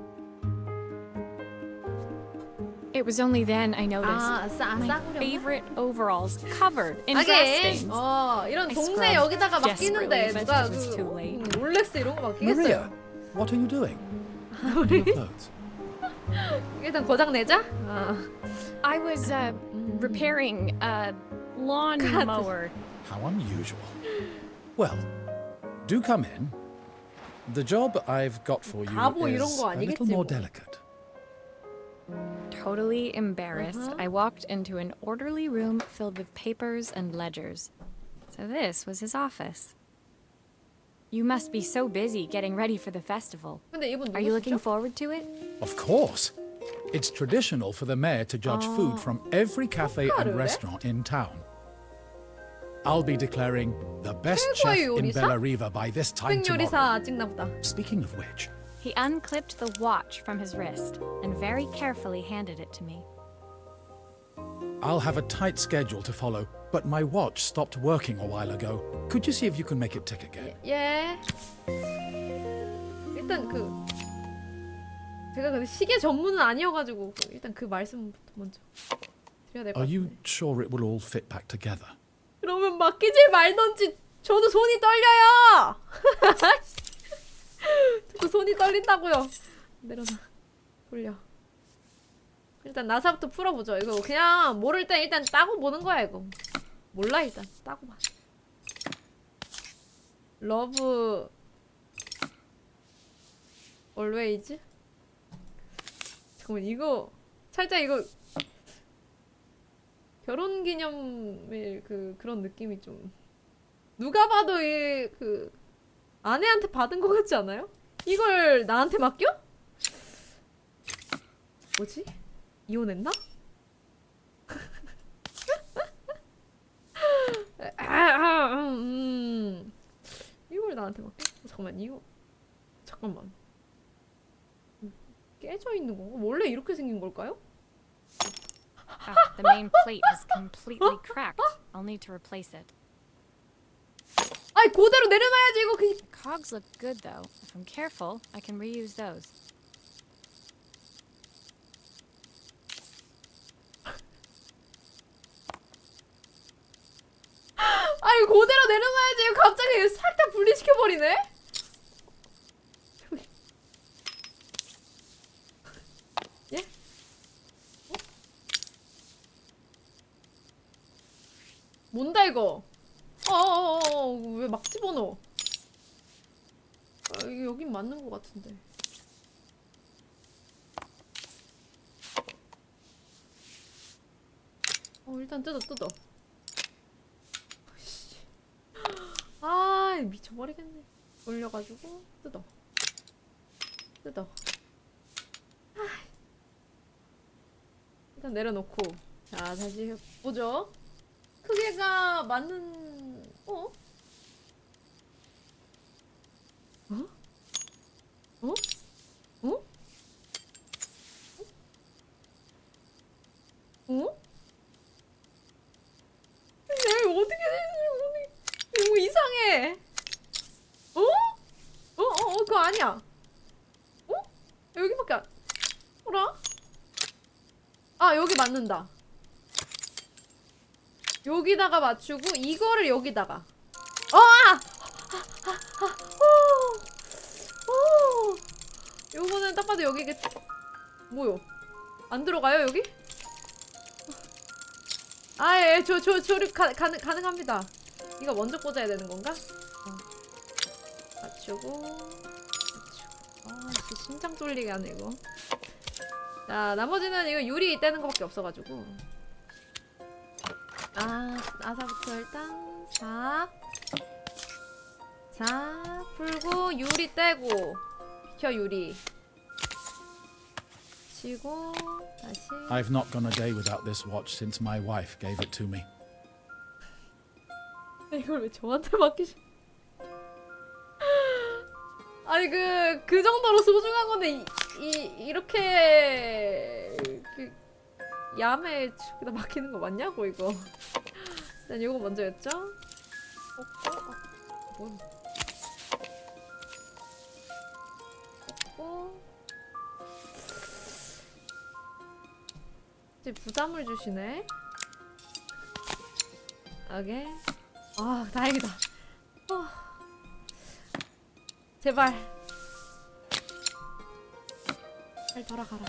It was only then I noticed my 싸구려. favorite overalls covered in dress stains. 이런 I 동네 scrubbed 여기다가 맡기는데 desperately, but 누가 it was too late. 롤렉스 이런 거 Maria, 맡기겠어요? what are you doing? Your clothes. 일단 고장 내자. I was repairing a lawn mower. How unusual. Well, do come in. The job I've got for you 바보 이런 is 거 a little 아니겠지, more 뭐. delicate. Totally embarrassed, I walked into an orderly room filled with papers and ledgers. So this was his office. You must be so busy getting ready for the festival. 근데 이분 Are you looking 누구시죠? forward to it? Of course. It's traditional for the mayor to judge food from every cafe and 축하를 해? restaurant in town. I'll be declaring the best chef 최고의 in 요리사? Bellariva by this time tomorrow. 요리사 찍나 보다. Speaking of which, He unclipped the watch from his wrist and very carefully handed it to me. I'll have a tight schedule to follow, but my watch stopped working a while ago. Could you see if you can make it tick again? 예. 일단 제가 근데 시계 전문은 아니어가지고 일단 그 말씀부터 먼저 드려야 될 것 Are you 같은데. sure it will all fit back together? 그러면 맡기질 말던지. 저도 손이 떨려요. 자꾸 손이 떨린다고요. 내려놔. 돌려. 일단 나사부터 풀어보죠. 이거 그냥 모를 땐 일단 따고 보는 거야 이거. 몰라 일단 따고 봐. 러브 always? 잠깐만 이거 살짝 이거 결혼기념일 그런 느낌이 좀 누가 봐도 이 아내한테 받은 것 같지 않아요? 이걸 나한테 맡겨? 뭐지? 이혼했나? 이걸 나한테 맡겨? 잠깐만 이거 잠깐만 깨져 있는 건가? 원래 이렇게 생긴 걸까요? Ah, the main plate has completely cracked. I'll need to replace it. 아이 그대로 내려놔야지 이거 The cogs look good though. If I'm careful, I can reuse those. 아이 그대로 내려놔야지 이거 갑자기 살짝 분리시켜버리네? 예? 어? 뭔다 이거? 왜 막 집어넣어? 이게 여긴 맞는 것 같은데. 일단 뜯어. 아, 미쳐버리겠네. 올려가지고 뜯어. 일단 내려놓고 자 다시 해보죠. 크기가 맞는 어? 이거 어떻게 되지? 이거 이상해. 그거 아니야. 여기밖에 안. 뭐라? 아 여기 맞는다. 여기다가 맞추고 이거를 여기다가. 요거는 딱 봐도 여기겠지? 뭐요? 안 들어가요 여기? 아예 조립 가능합니다. 이거 먼저 꽂아야 되는 건가? 맞추고. 진짜 심장 쫄리게 하네 이거. 자 나머지는 이거 유리 떼는 거밖에 없어가지고. 나사부터 일단 자 풀고 유리 떼고 비켜 유리 치고 다시. I've not gone a day without this watch since my wife gave it to me. 이걸 왜 저한테 맡기시? 아니 그 정도로 소중한 건데 이렇게 야매 저기다 맡기는 거 맞냐고 이거. 일단 이거 먼저였죠? 뭐? 이제 부담을 주시네. 오케이. 다행이다. 제발 잘 돌아가라.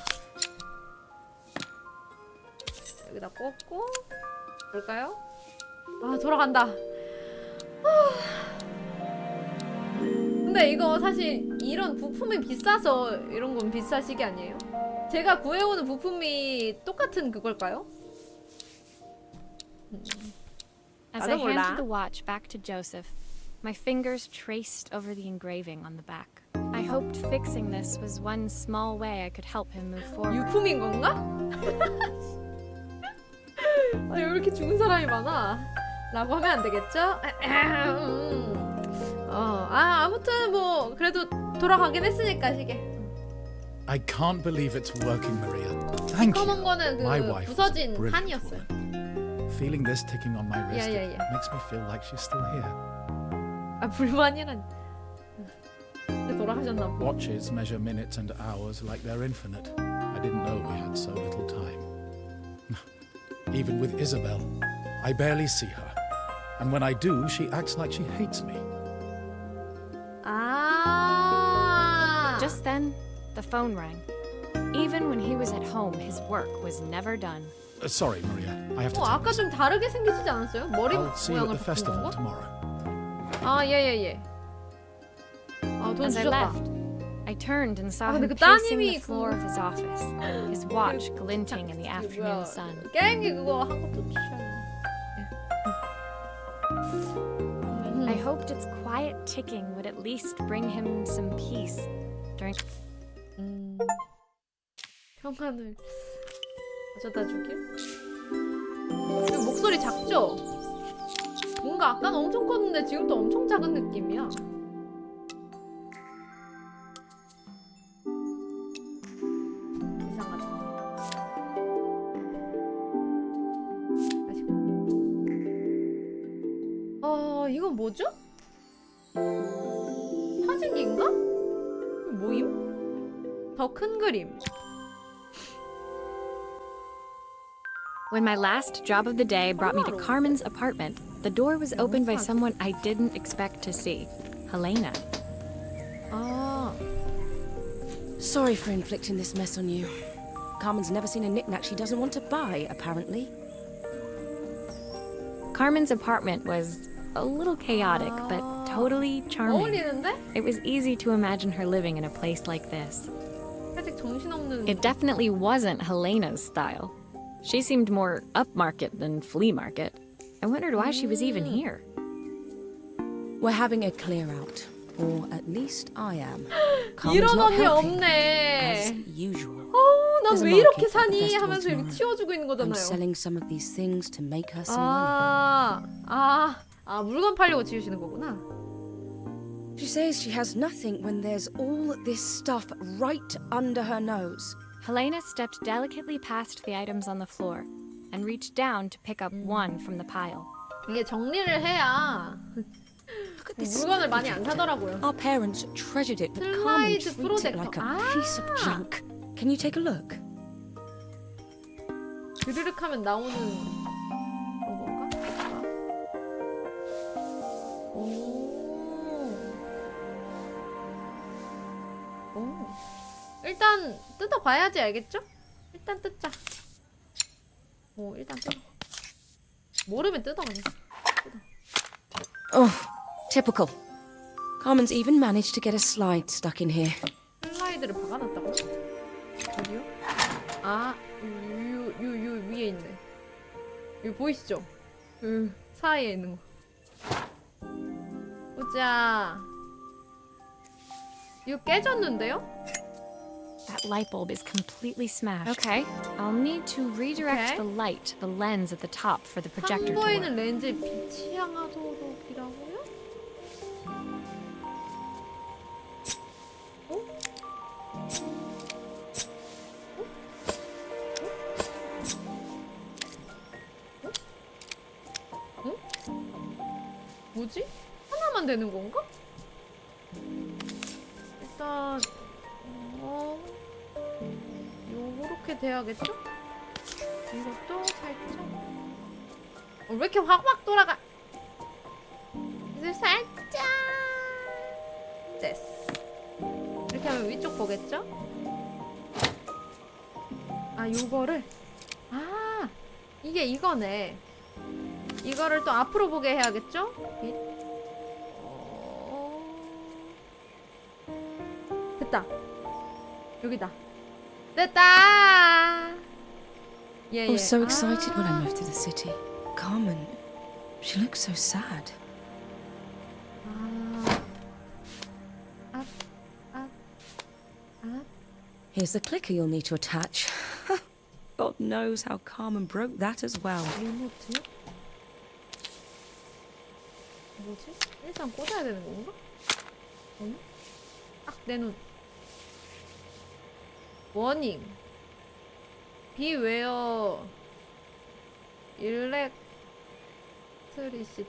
여기다 꽂고 볼까요? 돌아간다. 근데 이거 사실 이런 부품이 비싸서 이런 건 비싸시게 아니에요? 제가 구해오는 부품이 똑같은 그걸까요? As I handed the watch back to Joseph, my fingers traced over the engraving on the back. I hoped fixing this was one small way I could help him move forward. 유품인 건가? 왜 이렇게 죽은 사람이 많아? 라고 하면 안 되겠죠? 아무튼 뭐 그래도 돌아가긴 했으니까 시계. I can't believe it's working, Maria. Thank you. 검은 거는 My 그 wife was a 부서진 brilliant 판이었어요. woman. Feeling this ticking on my wrist Yeah. makes me feel like she's still here. 불만이란. 근데 돌아가셨나 봐. Watches measure minutes and hours like they're infinite. I didn't know we had so little time. Even with Isabel, I barely see her. And when I do, she acts like she hates me. Just then, the phone rang. Even when he was at home, his work was never done. Sorry, Maria. I have to take 아까 this. 좀 다르게 생기시지 않았어요? 머리 I'll see you at 모양을 the 바꾼 festival 건가? tomorrow. 아, 예. 아, 돈 As I 주셨다. left, I turned and saw 근데 him 그 pacing 따님이 the floor of his office, his watch glinting in the afternoon sun. 게임기 그거 한 것도 취향. I hoped its quiet ticking would at least bring him some peace during. 평안을 가져다 주길. 그리고 목소리 작죠? 뭔가 아까는 엄청 컸는데 지금도 엄청 작은 느낌이야. 이상하다. 이건 뭐죠? 사진기인가? 이거 뭐임? 더 큰 그림. When my last job of the day brought me to Carmen's apartment, the door was opened by someone I didn't expect to see, Helena. 아, Sorry for inflicting this mess on you. Carmen's never seen a knick-knack she doesn't want to buy, apparently. Carmen's apartment was a little chaotic, but totally charming. 어울리는데? It was easy to imagine her living in a place like this. 살짝 정신없는. It definitely wasn't Helena's style. She seemed more upmarket than flea market. I wondered why she was even here. We're having a clear-out. Or at least I am. Carmen's 이런 not 언니 helping, as 없네. usual. 난 There's a 왜 이렇게 market at the 사니? festival 하면서 이렇게 tomorrow. 치워주고 있는 I'm 거잖아요. selling some of these things to make her some money. 물건 팔려고 지으시는 거구나. She says she has nothing when there's all this stuff right under her nose. Helena stepped delicately past the items on the floor and reached down to pick up one from the pile. 이게 정리를 해야 Look at this 물건을 많이 안 projector. 사더라고요. Our parents treasured it, but Carmen 슬라이드 treats it 프로젝터. like a piece of junk. Can you take a look? 드르륵 하면 나오는 그런 건가? 오. 일단 뜯어봐야지 알겠죠? 일단 뜯자. 일단 뜯어. 모르면 뜯어 그냥. Oh, typical. Carmen's even managed to get a slide stuck in here. 슬라이드를 박아놨다고? 어디요? 요 위에 있네. 이거 보이시죠? 사이에 있는 거. 보자. 이거 깨졌는데요? That light bulb is completely smashed. Okay, I'll need to redirect Okay. the light to the lens at the top for the projector to 선보이는 work. 렌즈에 빛이 향하도록이라고요? 뭐지? 하나만 되는 건가? 일단 요렇게 돼야겠죠? 이것도 살짝 왜 이렇게 확확 돌아가? 이제 살짝 됐어. 이렇게 하면 위쪽 보겠죠? 요거를 이게 이거네. 이거를 또 앞으로 보게 해야겠죠? 됐다. 여기다. 됐다. I was so excited when I moved to the city. Carmen, she looks so sad. Here's the clicker you'll need to attach. God knows how Carmen broke that as well. 리모트? 뭐지? 일단 꽂아야 되는 건가? 딱 내놓. 워닝. 비웨어 일렉트리시티.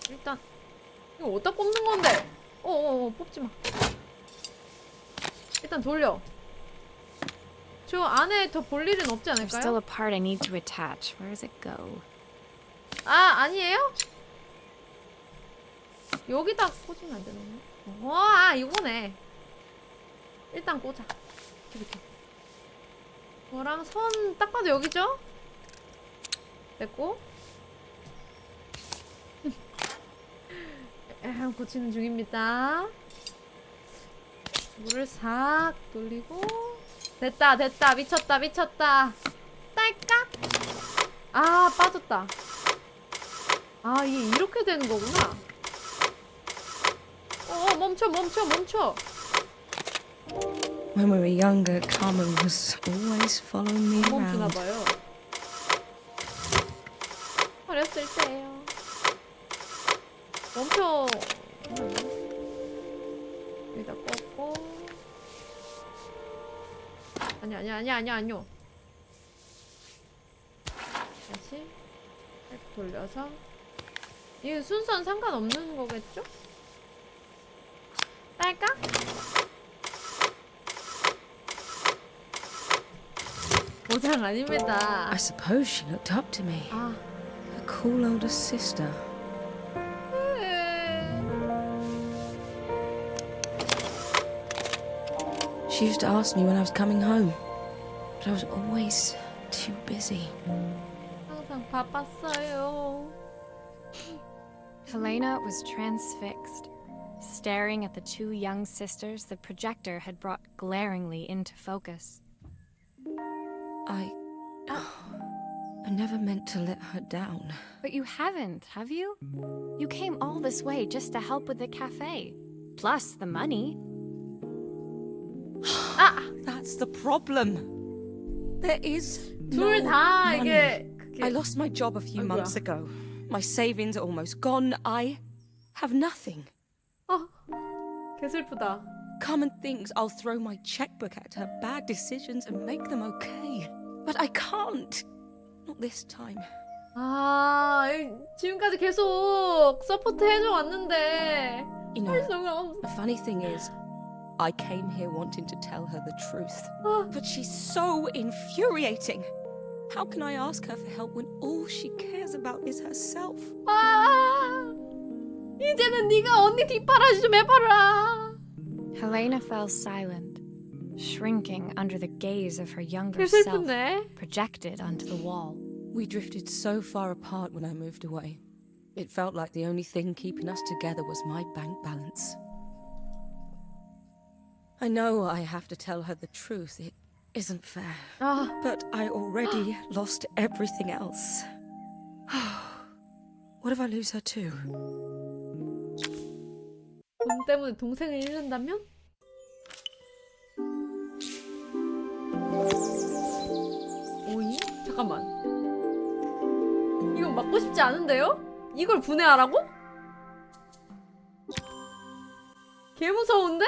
일단 이거 어디다 꼽는 건데? 뽑지 마. 일단 돌려. 저 안에 더 볼 일은 없지 There's still 않을까요? a part I need to attach. Where does it go? 아니에요? 여기다 꽂으면 안 되나? 와, 이거네. 일단 꽂아. 이렇게. 저랑 선 딱 봐도 여기죠? 됐고. 고치는 중입니다. 물을 싹 돌리고. 됐다, 됐다. 미쳤다, 미쳤다. 딸깍. 아, 빠졌다. 아, 이게 이렇게 되는 거구나. 멈춰, 멈춰, 멈춰. When we were younger, Carmen was always following me 멈추나 around. 봐요. 어렸을 때예요. 멈춰. 여기다 꽂고. 아니요. 다시 이렇게 돌려서. 이게 순서는 상관없는 거겠죠? 딸까? 보장 아닙니다. I suppose she looked up to me. 아. A cool older sister. She used to ask me when I was coming home, but I was always too busy. 항상 바빴어요. Helena was transfixed, staring at the two young sisters the projector had brought glaringly into focus. I never meant to let her down. But you haven't, have you? You came all this way just to help with the cafe. Plus the money. That's the problem. There is 둘 no 다 money. 이게 I lost my job a few months ago. My savings are almost gone. I have nothing. 개슬프다. Carmen thinks I'll throw my checkbook at her bad decisions and make them okay. But I can't. Not this time. 아, 지금까지 계속 서포트 해줘 왔는데 You know, 할 수가 없어. the funny thing is, I came here wanting to tell her the truth. But she's so infuriating. How can I ask her for help when all she cares about is herself? 아, 이제는 네가 언니 뒷바라지 좀 해봐라. Helena fell silent, shrinking under the gaze of her younger 개 self, 슬픈데? projected onto the wall. We drifted so far apart when I moved away. It felt like the only thing keeping us together was my bank balance. I know I have to tell her the truth. It isn't fair. 아, But I already lost everything else. What if I lose her too? 돈 때문에 동생을 잃는다면? 오이? 잠깐만. 이건 맞고 싶지 않은데요? 이걸 분해하라고? 개 무서운데?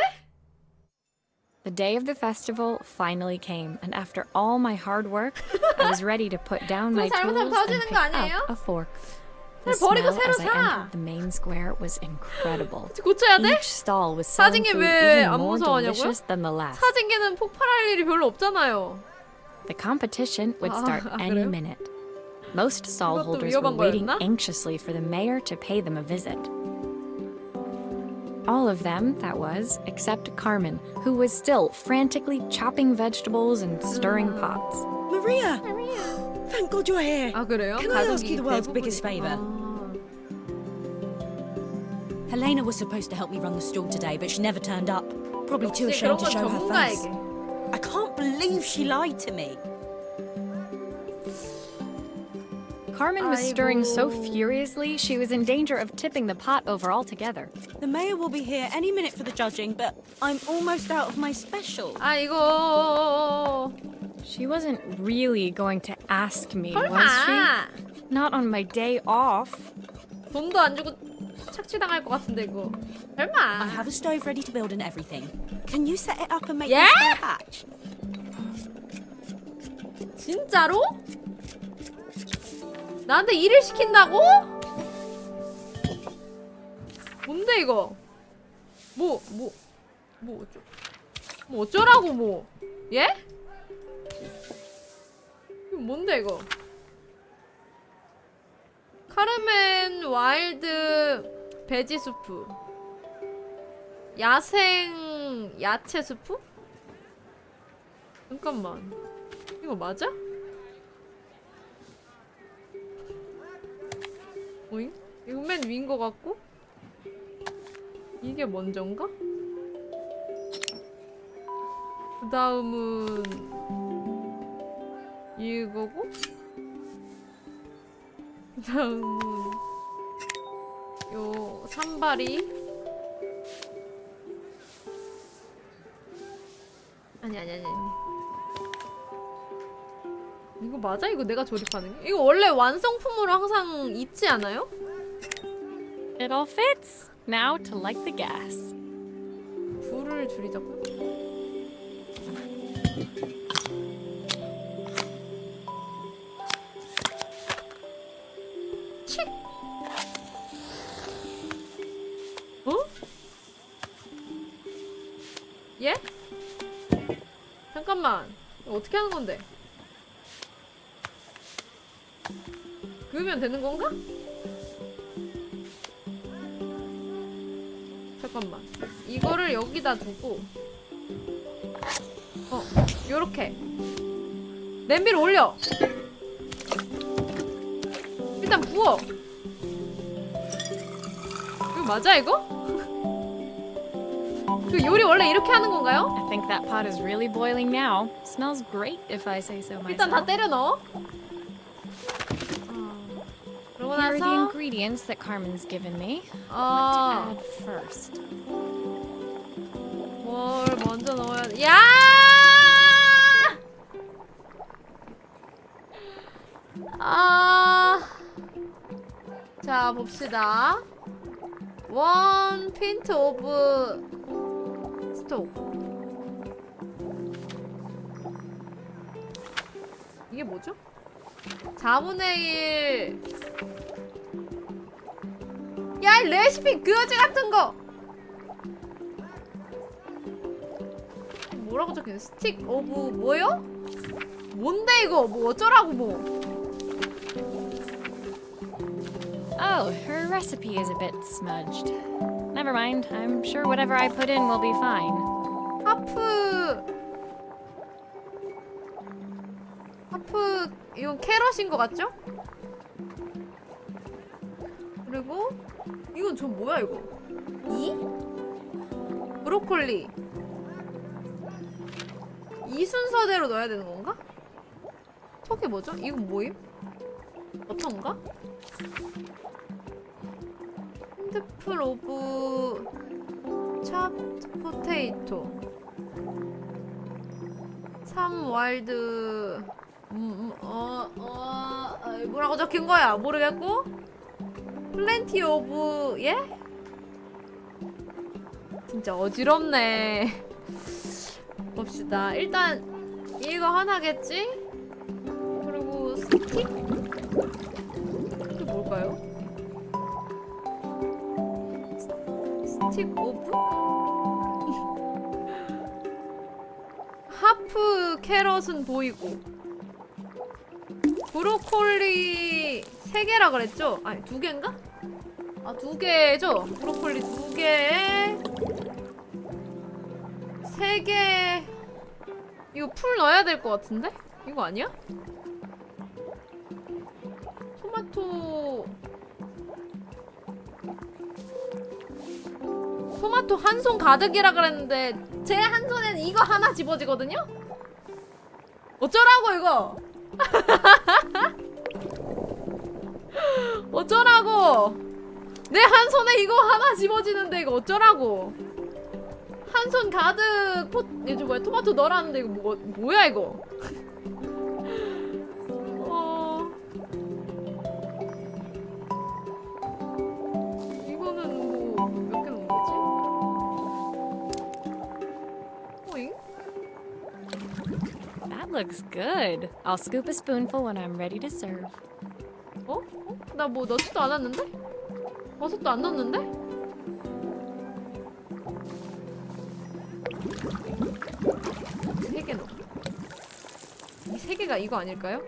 The day of the festival finally came, and after all my hard work, I was ready to put down my tools 잘못하면 and 터지는 pick 거 아니에요? up a fork. The 살 버리고 smell 새로 as I 사. entered the main square was incredible. 고쳐야 돼? Each stall was selling 사진기 food 왜 even 안 more 무서워하냐고요? delicious than the last. 사진기는 폭발할 일이 별로 없잖아요. The competition would start 아, any 그래요? minute. Most stall 이것도 holders were 위험한 waiting 거였나? anxiously for the mayor to pay them a visit. All of them, that was, except Carmen, who was still frantically chopping vegetables and stirring pots. Maria! Thank God you're here. 아, 그래요? Can I ask 가족이 you the world's 대부분이- biggest favour? 아. Helena was supposed to help me run the stall today, but she never turned up. Probably too 역시 그런 ashamed to 건 show her face. 전문가에게. I can't believe she lied to me. Carmen was stirring so 아이고. furiously she was in danger of tipping the pot over altogether. The mayor will be here any minute for the judging, but I'm almost out of my special. 아이고. She wasn't really going to ask me, was 설마. she? Not on my day off. 돈도 안 주고 착취당할 것 같은데 이거. 설마. I have a stove ready to build and everything. Can you set it up and make Yeah? me a spare hatch? 진짜로? 나한테 일을 시킨다고? 뭔데 이거? 뭐 어쩌라고 뭐? 예? 이거 뭔데 이거? 카르멘 와일드 베지 수프. 야생 야채 수프? 잠깐만. 이거 맞아? 오잉? 이거 맨 위인 것 같고? 이게 먼저인가? 그 다음은 이거고? 그 다음은 요 산발이 아니 이거 맞아? 이거 내가 조립하는 게? 이거 원래 완성품으로 항상 있지 않아요? It all fits. Now to light the gas. 불을 줄이자고? 치! 어? 예? 잠깐만. 이거 어떻게 하는 건데? 그으면 되는 건가? 잠깐만. 이거를 여기다 두고 요렇게 냄비를 올려. 일단 부어. 이거 맞아 이거? 그 요리 원래 이렇게 하는 건가요? I think that pot is really boiling now. Smells great if I say so 일단 다 myself. 때려 넣어. 그러고 Here are the 나서 ingredients that Carmen's given me. What to add first? 뭘 먼저 넣어야 돼? 야! 자, 봅시다. 원 핀트 오브 스톡. 이게 뭐죠? 4분의 1. 야, 이 레시피 그어지 같은 거! 뭐라고 적혀있네? 스틱 오브 뭐요? 뭔데 이거? 뭐 어쩌라고 뭐? Oh, her recipe is a bit smudged. Never mind. I'm sure whatever I put in will be fine. 하프 이건 캐럿인 것 같죠? 그리고 이건 저 뭐야 이거? 브로콜리 이 순서대로 넣어야 되는 건가? 저게 뭐죠? 이건 뭐임? 버터인가? 핸드풀 오브 찹 포테이토 3 와일드 뭐라고 적힌 거야? 모르겠고 플랜티 오브 예? 진짜 어지럽네. 봅시다. 일단 이거 하나겠지? 그리고 스틱? 이게 뭘까요? 스틱 오브? 하프 캐럿은 보이고 브로콜리 3개라 그랬죠? 아니 2개인가? 아 2개죠? 브로콜리 2개에 3개 이거 풀 넣어야 될 것 같은데? 이거 아니야? 토마토 한 손 가득이라 그랬는데 제 한 손에는 이거 하나 집어지거든요? 어쩌라고 이거? 어쩌라고? 내 한 손에 이거 하나 집어지는데 이거 어쩌라고? 한 손 가득 이거 뭐야 토마토 넣으라는데 이거 뭐야 이거? 이거는 뭐 몇 개 넣은 거지? 오잉? That looks good. I'll scoop a spoonful when I'm ready to serve. 어? 나 뭐 넣지도 않았는데? 버섯도 안 넣었는데? 세 개 넣어. 이 3개가 이거 아닐까요?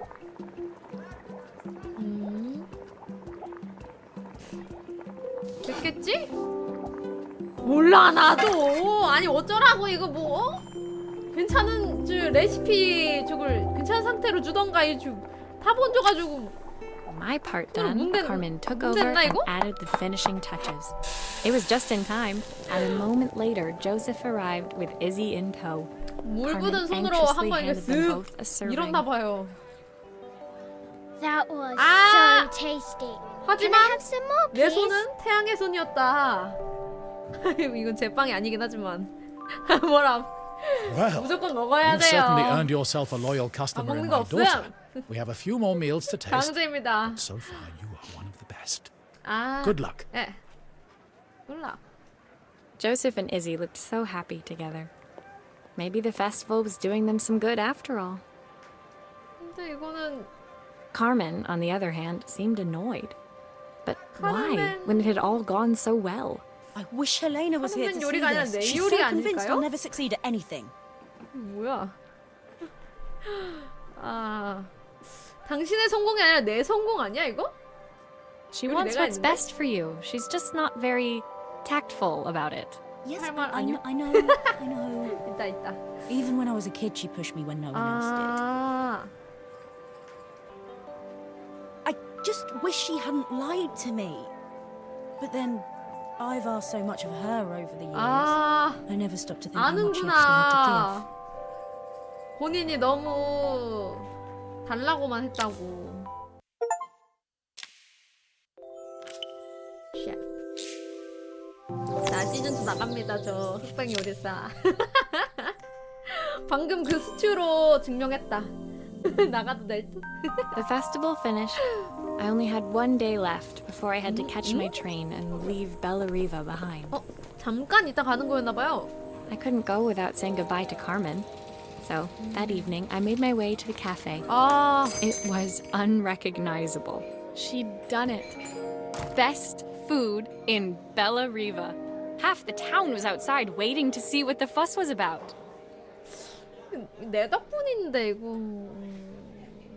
됐겠지? 있지? 몰라 나도. 아니 어쩌라고 이거 뭐? 괜찮은 레시피 저걸 괜찮은 상태로 주던가 다 번져가지고. My part 그럼 done, 문제- Carmen took 문제 over 있나, and 이거? added the finishing touches. It was just in time, and a moment later, Joseph arrived with Izzy in tow. 물 Carmen 묻은 손으로 anxiously 한 번 이렇게 handed them 쓱 both a serving. 이렇나 봐요. That was Ah! so tasty. Can I 하지만 have some more, 내 please? 손은 태양의 손이었다. 이건 제 빵이 아니긴 하지만 뭐라 Well, 무조건 먹어야 you've certainly 돼요. earned yourself a loyal 안 customer in 먹는 my 거 daughter. 없음. We have a few more meals to taste. 강제입니다. So far, you are one of the best. 아, Good luck. 예. 몰라. Joseph and Izzy looked so happy together. Maybe the festival was doing them some good after all. 근데 이거는 Carmen, on the other hand, seemed annoyed. But why, Carmen. when it had all gone so well? I wish Helena was here to 하는 see 요리가 아니라 this. 내 She's 요리 so convinced 아닐까요? I'll never succeed at anything. 뭐야? 아, 당신의 성공이 아니라 내 성공 아니야 이거? She 요리 wants 내가 what's 했는데? best for you. She's just not very tactful about it. Yes, 할 말 I know, 아니요? I know, I know. 있다. Even when I was a kid, she pushed me when no one else did. 아, I just wish she hadn't lied to me. But then, I've asked so much of her over the years. 아, I never stopped to think how much she actually had to give. 아는구나. 본인이 너무 달라고만 했다고. 쉣. 자, 시즌2 나갑니다, 저 흑백 요리사. 방금 그 수치로 증명했다. 나가도 될 듯? The festival finished. I only had one day left before I had to catch my train and leave Bellariva behind. 어, 잠깐 있다 가는 거였나봐요. I couldn't go without saying goodbye to Carmen. So, that evening, I made my way to the cafe. 아, It was unrecognizable. She'd done it. Best food in Bellariva. Half the town was outside waiting to see what the fuss was about. 내 덕분인데 이거.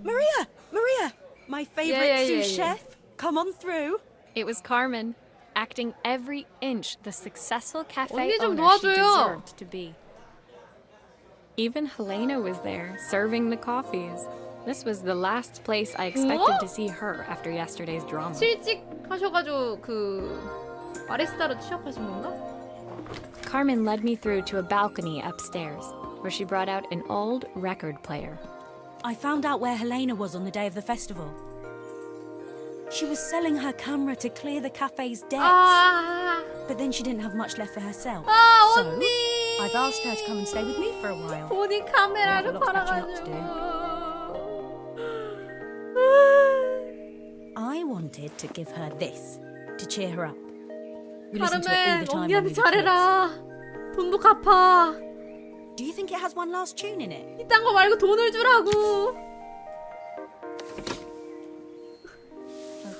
Maria! Maria! My favourite yeah, sous yeah. chef. Come on through. It was Carmen, acting every inch the successful cafe 언니 좀 owner she 도와줘요. deserved to be. Even Helena was there, serving the coffees. This was the last place I expected to see her after yesterday's drama. 실직 하셔가지고 그 바리스타로 취업하신 건가? Carmen led me through to a balcony upstairs, where she brought out an old record player. I found out where Helena was on the day of the festival. She was selling her camera to clear the cafe's debts. 아, But then she didn't have much left for herself. 아 So, 언니. I've asked her to come and stay with me for a while. 본인 카메라를 We have a lot of catching up to 팔아가지고. I wanted to give her this to cheer her up. We listened to it all 카르멘 the time when 언니한테 we were kids. 잘해라. 돈도 갚아. Do you think it has one last tune in it? 이딴 거 말고 돈을 주라고.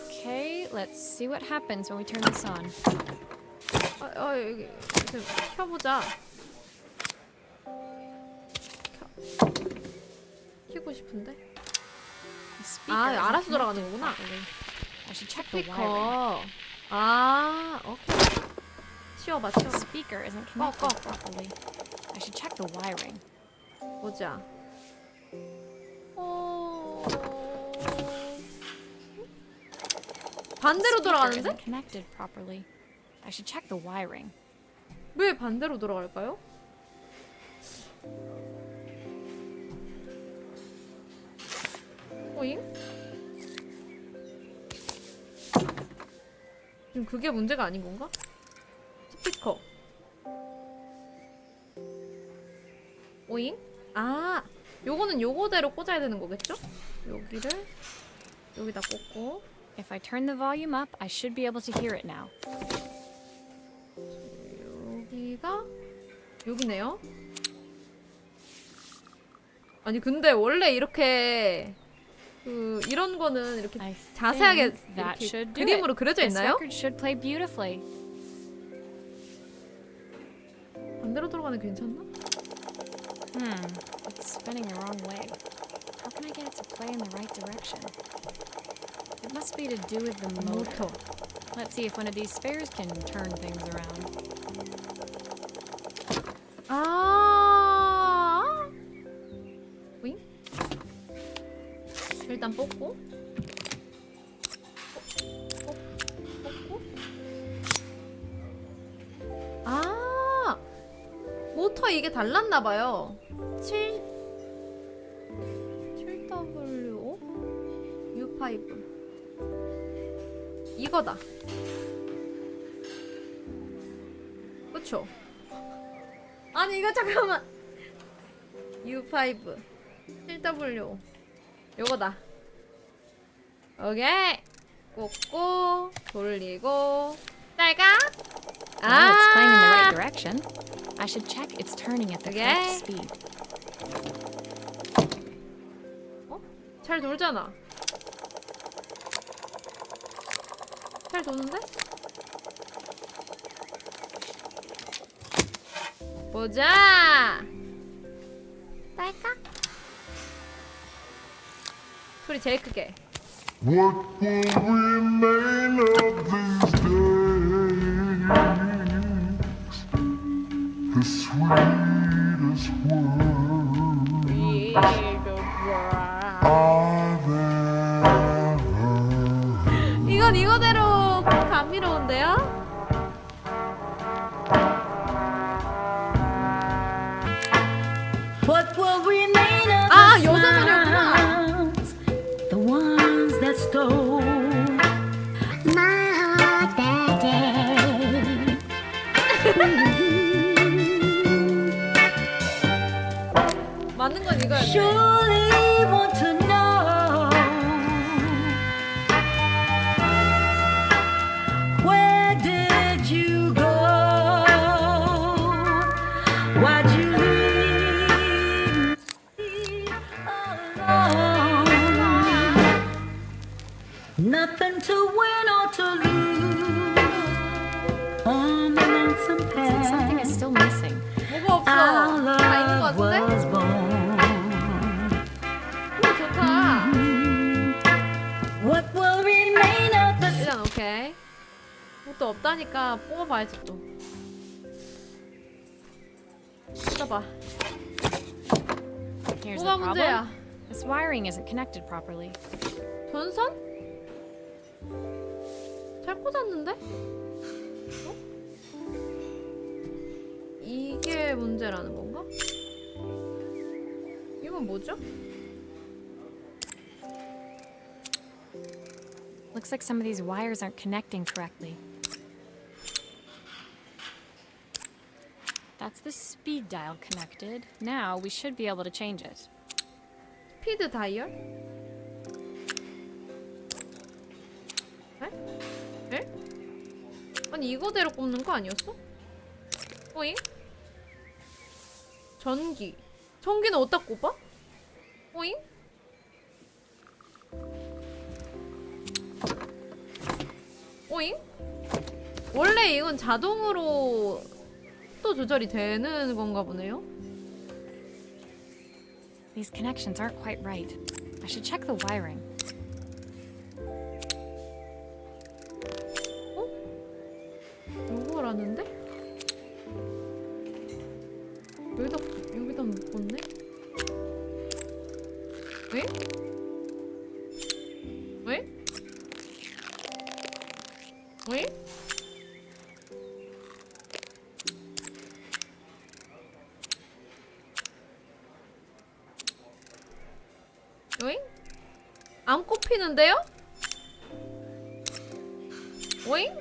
Okay, let's see what happens when we turn this on. 여기 좀 켜보자. 켜고 싶은데. The speaker 아, isn't 알아서 connected 돌아가는 거구나. properly. I should check the wiring. 스피커. 아, 오케이. 치워봐, 치워. The speaker isn't connected 꺼. properly. I should check the wiring. 보자. 반대로 The speaker 돌아가는데? isn't connected properly. I should check the wiring. 왜 반대로 돌아갈까요? 오잉? 지금 그게 문제가 아닌 건가? 스피커. 오잉? 아, 요거는 요거대로 꽂아야 되는 거겠죠? 여기를 여기다 꽂고. If I turn the volume up, I should be able to hear it now. 여기가 여기네요. 아니 근데 원래 이렇게 이런 거는 이렇게 I 자세하게 think that 이렇게 should do 그림으로 it. 그려져 This 있나요? record should play beautifully. 반대로 돌아가는 게 괜찮나? It's spinning the wrong way. How can I get it to play in the right direction? It must be to do with the motor. 모터. Let's see if one of these spares can turn things around. 아. 오잉? 일단 뽑고. 뽑고. 아. 모터 이게 달랐나봐요. 7W5? U5. 이거다. 그쵸? 아니 이거 잠깐만. U5 7W 요거다. 오케이. 꽂고 돌리고 딸깍. Well, it's playing in the right direction. I should check it's turning at the correct Okay. speed. 어? 잘 돌잖아. 잘 도는데? 보자. 딸깍. 소리 제일 크게. What will remain of these days? The sweetest words are there. 이건 이거대로 감미로운데요? What will remain of 아, the 여자분이었구나. smiles, the ones that stole my heart that day. 맞는 건 이거였네. Surely want to know where did you go? Why'd you leave me alone? Nothing to win or to lose on the lonesome Looks like something is path. still missing. 뭐가 없어. Our 다 있는 거 love 같은데? was born. 오, 좋다. What will remain of the 일단 오케이. 뭐또 없다니까 뽑아봐야지 또. 뽑아봐. Here's 뭐가 the problem. 문제야? This wiring isn't connected properly. 전선? 잘 꽂았는데? 어? 이게 문제라는 건가? 이건 뭐죠? Looks like some of these wires aren't connecting correctly. That's the speed dial connected. Now we should be able to change it. 스피드 다이얼? 에? 에? 아니 이거대로 꼽는 거 아니었어? 오잉? 전기. 전기는 어디다 꼽아? 오잉? 오잉? 원래 이건 자동으로 또 조절이 되는 건가 보네요. These connections aren't quite right. I should check the wiring. 요거라는데? 여기다 못 꽂네? 왜? 왜? 왜? 오잉? 안 꼽히는데요? 오잉?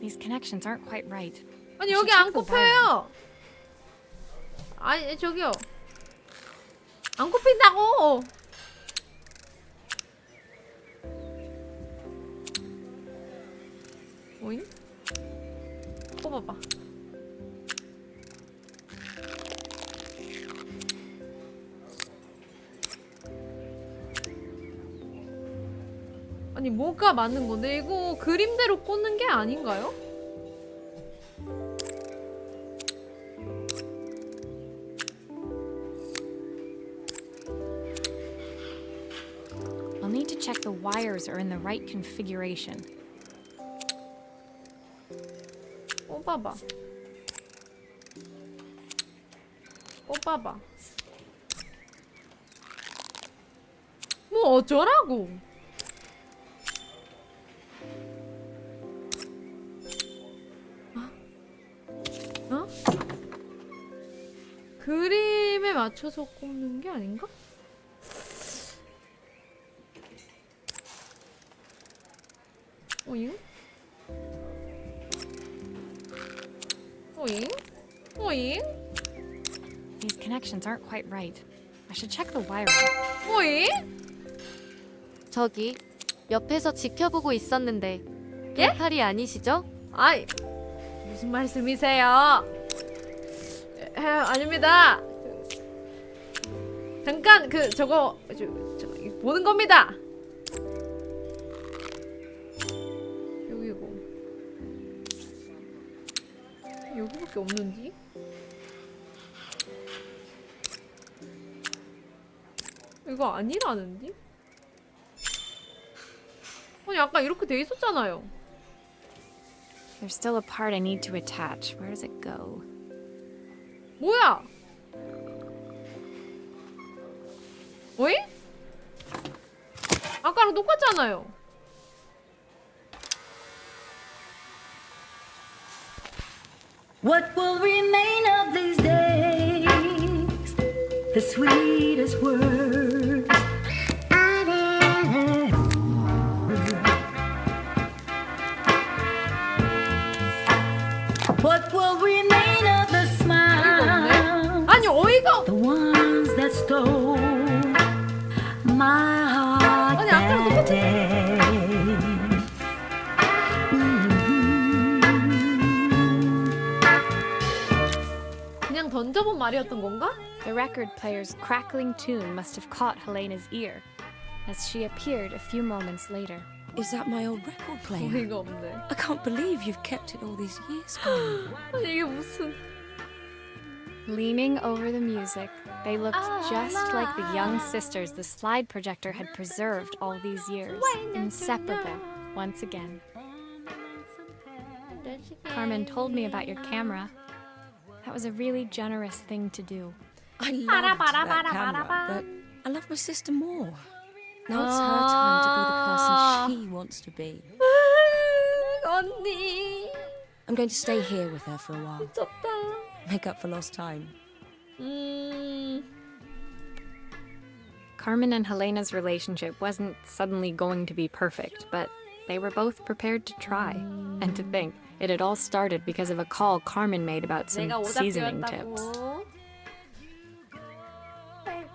These connections aren't quite right. 아니 I 여기 should 안 check the 꼽혀요. 아니 저기요. 안 꼽힌다고. 오잉? 꼽아봐. 아니 뭐가 맞는 건데 이거 그림대로 꽂는 게 아닌가요? I'll need to check if the wires are in the right configuration. 뽑아봐. 뽑아봐. 뭐 어쩌라고? 어? 그림에 맞춰서 꼽는 게 아닌가? 오잉? 오잉? 오잉? These connections aren't quite right. I should check the wiring. 오잉? 저기 옆에서 지켜보고 있었는데 예? 팔이 아니시죠? 아이, 무슨 말씀이세요? 아닙니다. 잠깐 저거 보는 겁니다. 여기고 여기밖에 없는디? 이거 아니라는디? 아니 아까 이렇게 돼 있었잖아요. There's still a part I need to attach. Where does it go? 뭐야? 어이? 아까랑 똑같잖아요. What will remain of these days? The sweetest words I've ever heard. What will remain of the smile? 아니 어이가 The ones that stole my heart 아니 아까랑 that 똑같아. day. 그냥 던져본 말이었던 건가? The record player's crackling tune must have caught Helena's ear, as she appeared a few moments later. Is that my old record player? 어이가 없네. I can't believe you've kept it all these years, Carmen. 아니 이게 무슨? Leaning over the music, they looked just like the young sisters the slide projector had preserved all these years, inseparable once again. Carmen told me about your camera. That was a really generous thing to do. I loved that camera, but I love my sister more. Now it's her time to be the person she wants to be. 언니 I'm going to stay here with her for a while. 미쳤다. Make up for lost time. Carmen and Helena's relationship wasn't suddenly going to be perfect, but they were both prepared to try. And to think, it had all started because of a call Carmen made about some 내가 seasoning tips. 오작교였다고.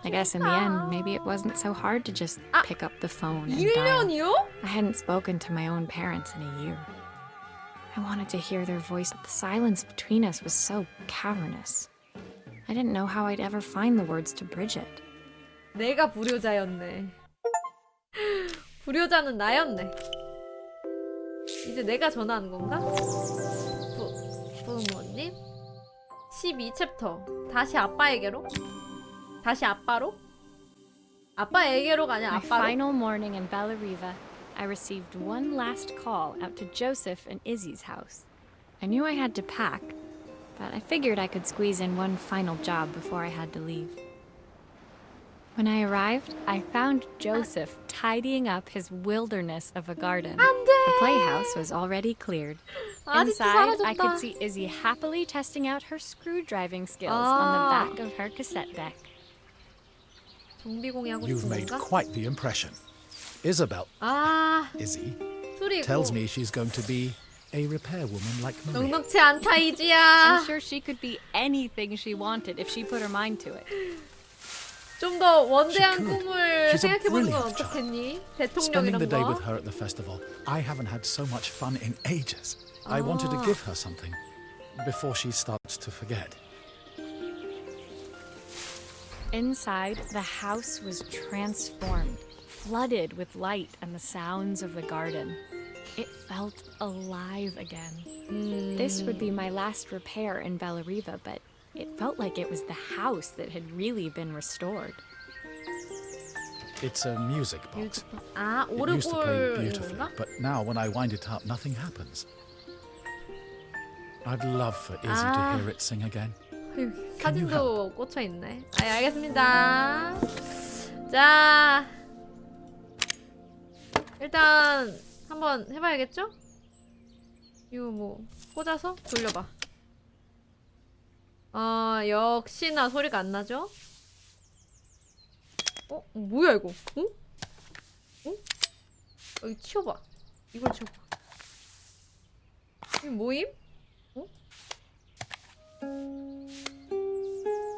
I guess in the end, maybe it wasn't so hard to just pick up the phone and dial. 1년이요? I hadn't spoken to my own parents in a year. I wanted to hear their voice, but the silence between us was so cavernous. I didn't know how I'd ever find the words to bridge it. 내가 불효자였네. 불효자는 나였네. 이제 내가 전화하는 건가? 부모님 12챕터 다시 아빠에게로? 다시 아빠로? 아빠에게로가 아니야 My 아빠로? final morning in Bellariva, I received one last call out to Joseph and Izzy's house. I knew I had to pack, but I figured I could squeeze in one final job before I had to leave. When I arrived, I found Joseph tidying up his wilderness of a garden. The playhouse was already cleared. 아직도 Inside, I 사라졌다. could see Izzy happily testing out her screwdriving skills on the back of her cassette deck. 좀비 공유하고 You've 싶은 made 건가? quite the impression. Isabel, 아 Izzy, 소리고 tells me she's going to be a repairwoman like Maria. 넉넉치 않다 I'm 이지야. sure she could be anything she wanted if she put her mind to it. 좀 더 원대한 She could. 꿈을 She's a 생각해보는 건 brilliant 어떻겠니? Spending the 대통령이란 day 거. with her at the festival, I haven't had so much fun in ages. I wanted to give her something before she starts to forget. Inside, the house was transformed, flooded with light and the sounds of the garden. It felt alive again. This would be my last repair in Bellariva, but it felt like it was the house that had really been restored. It's a music box. 뮤직박스. 아, It used to play 오르골인 beautifully, 건가? but now when I wind it up, nothing happens. I'd love for Izzy to hear it sing again. 사진도 꽂혀 있네. 아, 알겠습니다. 자, 일단 한번 해봐야겠죠? 이거 뭐 꽂아서 돌려봐. 역시나 소리가 안 나죠? 뭐야 이거? 여기 치워봐. 이걸 치워봐. 이게 뭐임?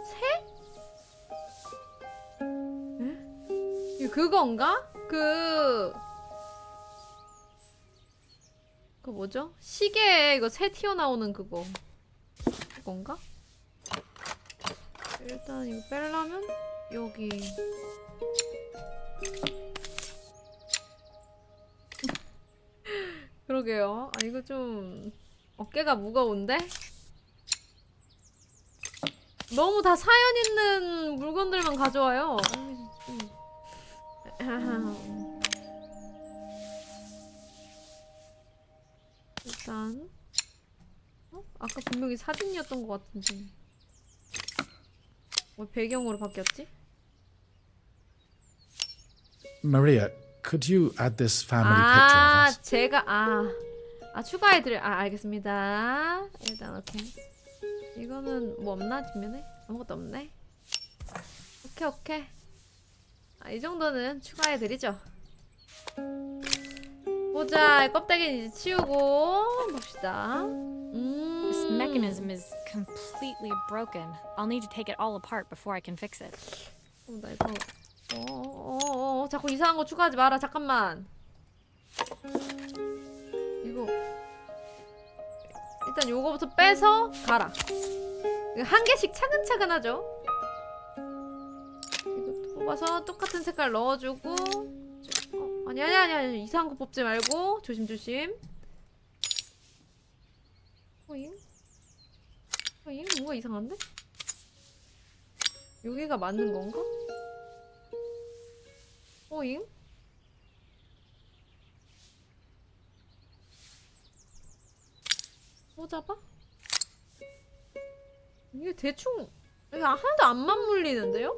새? 이거 그건가? 그 뭐죠? 시계에 이거 새 튀어나오는 그건가? 일단 이거 빼려면 여기 그러게요. 아, 이거 좀 어깨가 무거운데? 너무 다 사연 있는 물건들만 가져와요. 일단 아까 분명히 사진이었던 것 같은데 왜 배경으로 바뀌었지? Maria, could you add this family picture of us? 제가 추가해드려. 알겠습니다. 일단 오케이. 이거는 뭐 없나 뒷면에? 아무것도 없네. 오케이. 이 정도는 추가해드리죠. 보자. 껍데기는 이제 치우고 봅시다. This mechanism is completely broken. I'll need to take it all apart before I can fix it. 나 이거 자꾸 이상한 거 추가하지 마라. 잠깐만. 이거 일단 요거부터 빼서 가라. 이거 한 개씩 차근차근 하죠. 이거 뽑아서 똑같은 색깔 넣어주고. 아니 이상한 거 뽑지 말고 조심조심. 어잉? 뭐가 이상한데? 여기가 맞는 건가? 어잉? 잡아? 이게 대충 이게 하나도 안 맞물리는데요?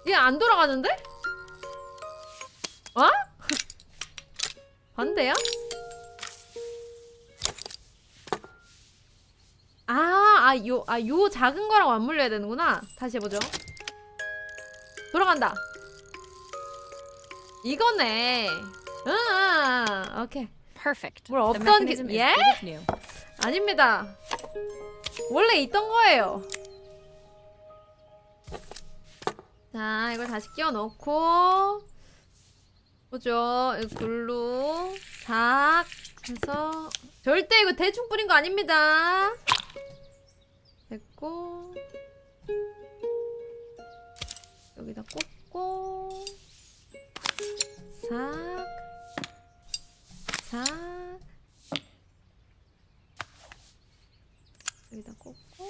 이게 안 돌아가는데? 반대야? 요 작은 거랑 맞물려야 되는구나. 다시 해보죠. 돌아간다. 이거네. 오케이. Perfect. 뭘 The 없던 mechanism is 예? good as new. 아닙니다. 원래 있던 거예요. 자, 이걸 다시 끼워 넣고 보죠. 이 글루 싹 해서 절대 이거 대충 뿌린 거 아닙니다. 됐고 여기다 꽂고 싹 여기다 꽂고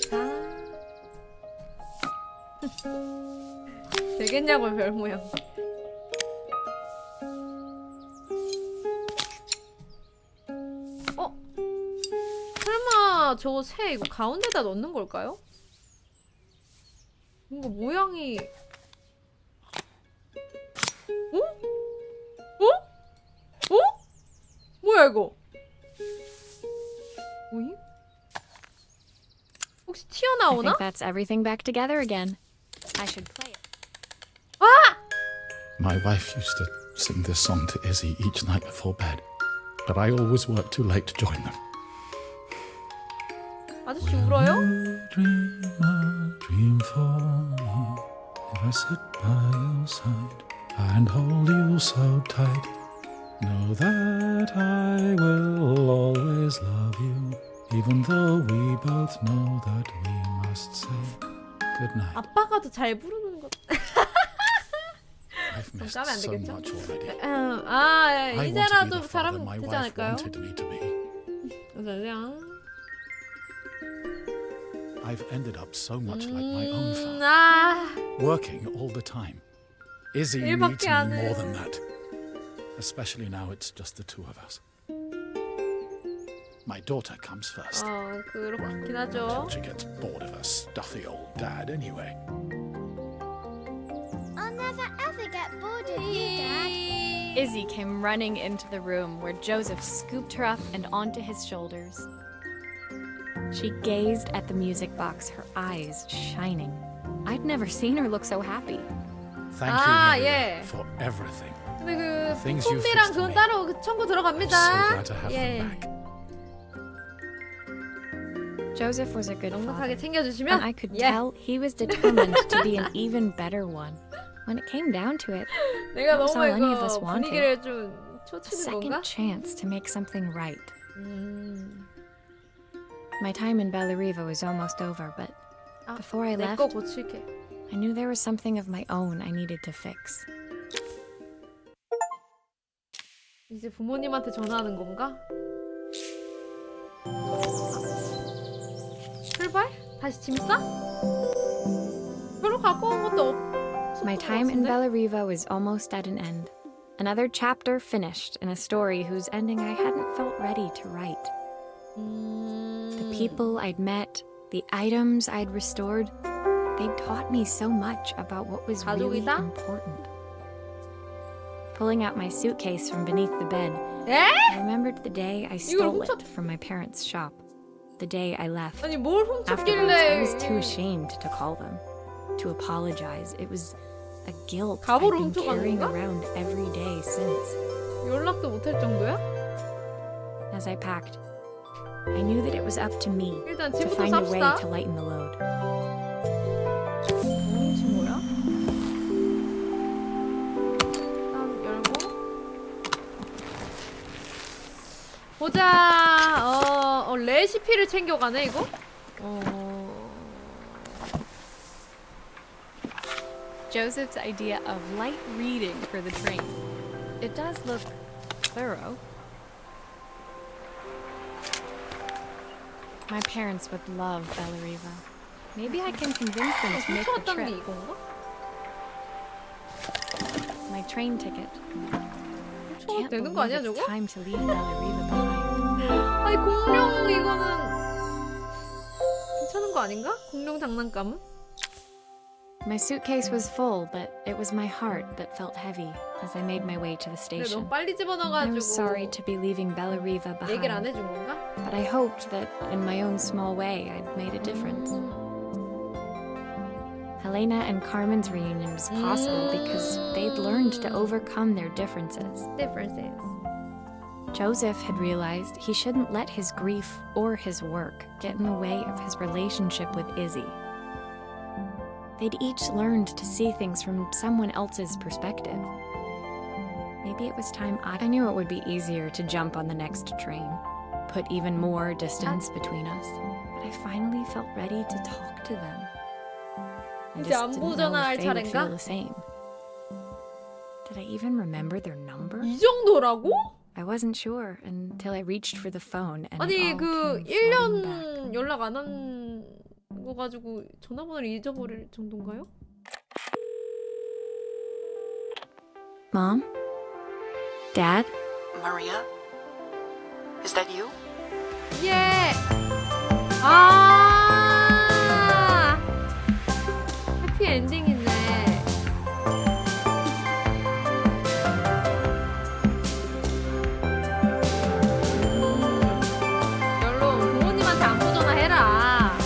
싹 되겠냐고 별 모양. 설마 저거 새 이거 가운데다 넣는 걸까요? 뭔가 모양이 뭐야 이거? 뭐임? 혹시 I 튀어나오나? think that's everything back together again. I should play it. My wife used to sing this song to Izzy each night before bed, but I always worked too late to join them. 아저씨 울어요? Dream a dream for me if I sit by your side and hold you so tight. Know that I will always love you, even though we both know that we must say goodnight. 아빠가 더 잘 부르는 것. I I've missed 짜면 안 so 되겠죠? much already. 아, I want to be 이제라도 the father 잘하면 my 되지 wife 않을까요? wanted me to be. 맞아요. I've ended up so much like my own father, 아, working all the time. Izzy needs 일밖에 me 안 more 해요. than that. Especially now it's just the two of us. My daughter comes first. 그렇긴 Until 하죠. she gets bored of her stuffy old dad anyway. I'll never ever get bored of you, Dad. Izzy came running into the room where Joseph scooped her up and onto his shoulders. She gazed at the music box, her eyes shining. I'd never seen her look so happy. Thank you, Maria, 예. for everything. 근데 그 things you 콤비랑 fixed 그건 me. 따로 그 청구 I'm 들어갑니다. so glad to have 예. them back. Joseph was a good 넉넉하게 father, 챙겨주시면 and I could 예. tell he was determined to be an even better one. When it came down to it, 내가 That was 너무 all any of 이거 us wanted. 분위기를 좀 a 초치는 second 건가? chance to make something right. My time in Bellariva was almost over, but before I 내 거 left, 고칠게. I knew there was something of my own I needed to fix. 이제 부모님한테 전화하는 건가? 출발? 다시 짐 싸? 별로 갖고 온 것도 없었던 My 것 time in 같은데? Bellariva was almost at an end. Another chapter finished in a story whose ending I hadn't felt ready to write. The people I'd met, the items I'd restored, they'd taught me so much about what was really 가족이다? important. Pulling out my suitcase from beneath the bed, 에? I remembered the day I stole it from my parents' shop. The day I left. 아니 뭘 Afterwards, I 훔쳤길래? was too ashamed to call them, to apologize. It was a guilt I'd 가보를 been 훔쳐간 carrying 건가? around every day since. 연락도 못할 정도야? As I packed, I knew that it was up to me 일단 to 짐부터 find a way 쌉시다. to lighten the load. 짐 뭐야? 일단 열고 보자. 레시피를 챙겨가네 이거? Joseph's idea of light reading for the train. It does look thorough. My parents would love Bellariva. Maybe I can convince them to make the 훔쳐갔다는 게 trip. 이건가? My train ticket. 훔쳐가도 Can't 되는 거 believe 아니야 it's 저거? time to leave Bellariva behind. 아니 공룡 이거는 괜찮은 거 아닌가? 공룡 장난감은? My suitcase was full, but it was my heart that felt heavy as I made my way to the 근데 station. 너무 빨리 I was sorry 집어넣어가지고 to be leaving Bellariva 얘기를 안 behind, 해준 건가? but I hoped that in my own small way I'd made a difference. Helena and Carmen's reunion was possible because they'd learned to overcome their differences. Differences. Joseph had realized he shouldn't let his grief or his work get in the way of his relationship with Izzy. They'd each learned to see things from someone else's perspective. Maybe it was time I knew it would be easier to jump on the next train, put even more distance between us, but I finally felt ready to talk to them. I 이제 just 안부 didn't know 전화할 if they would 차례인가? feel the same. Did I even remember their number? 이 정도라고? I wasn't sure until I reached for the phone and it 아니 all 그 came flooding back. 1년 연락 안 한 거 가지고 전화번호를 잊어버릴 정도인가요? Mom? Dad? Maria? Is that you? 예. 아. 해피 엔딩이네. 별로 부모님한테 안부 전화해라.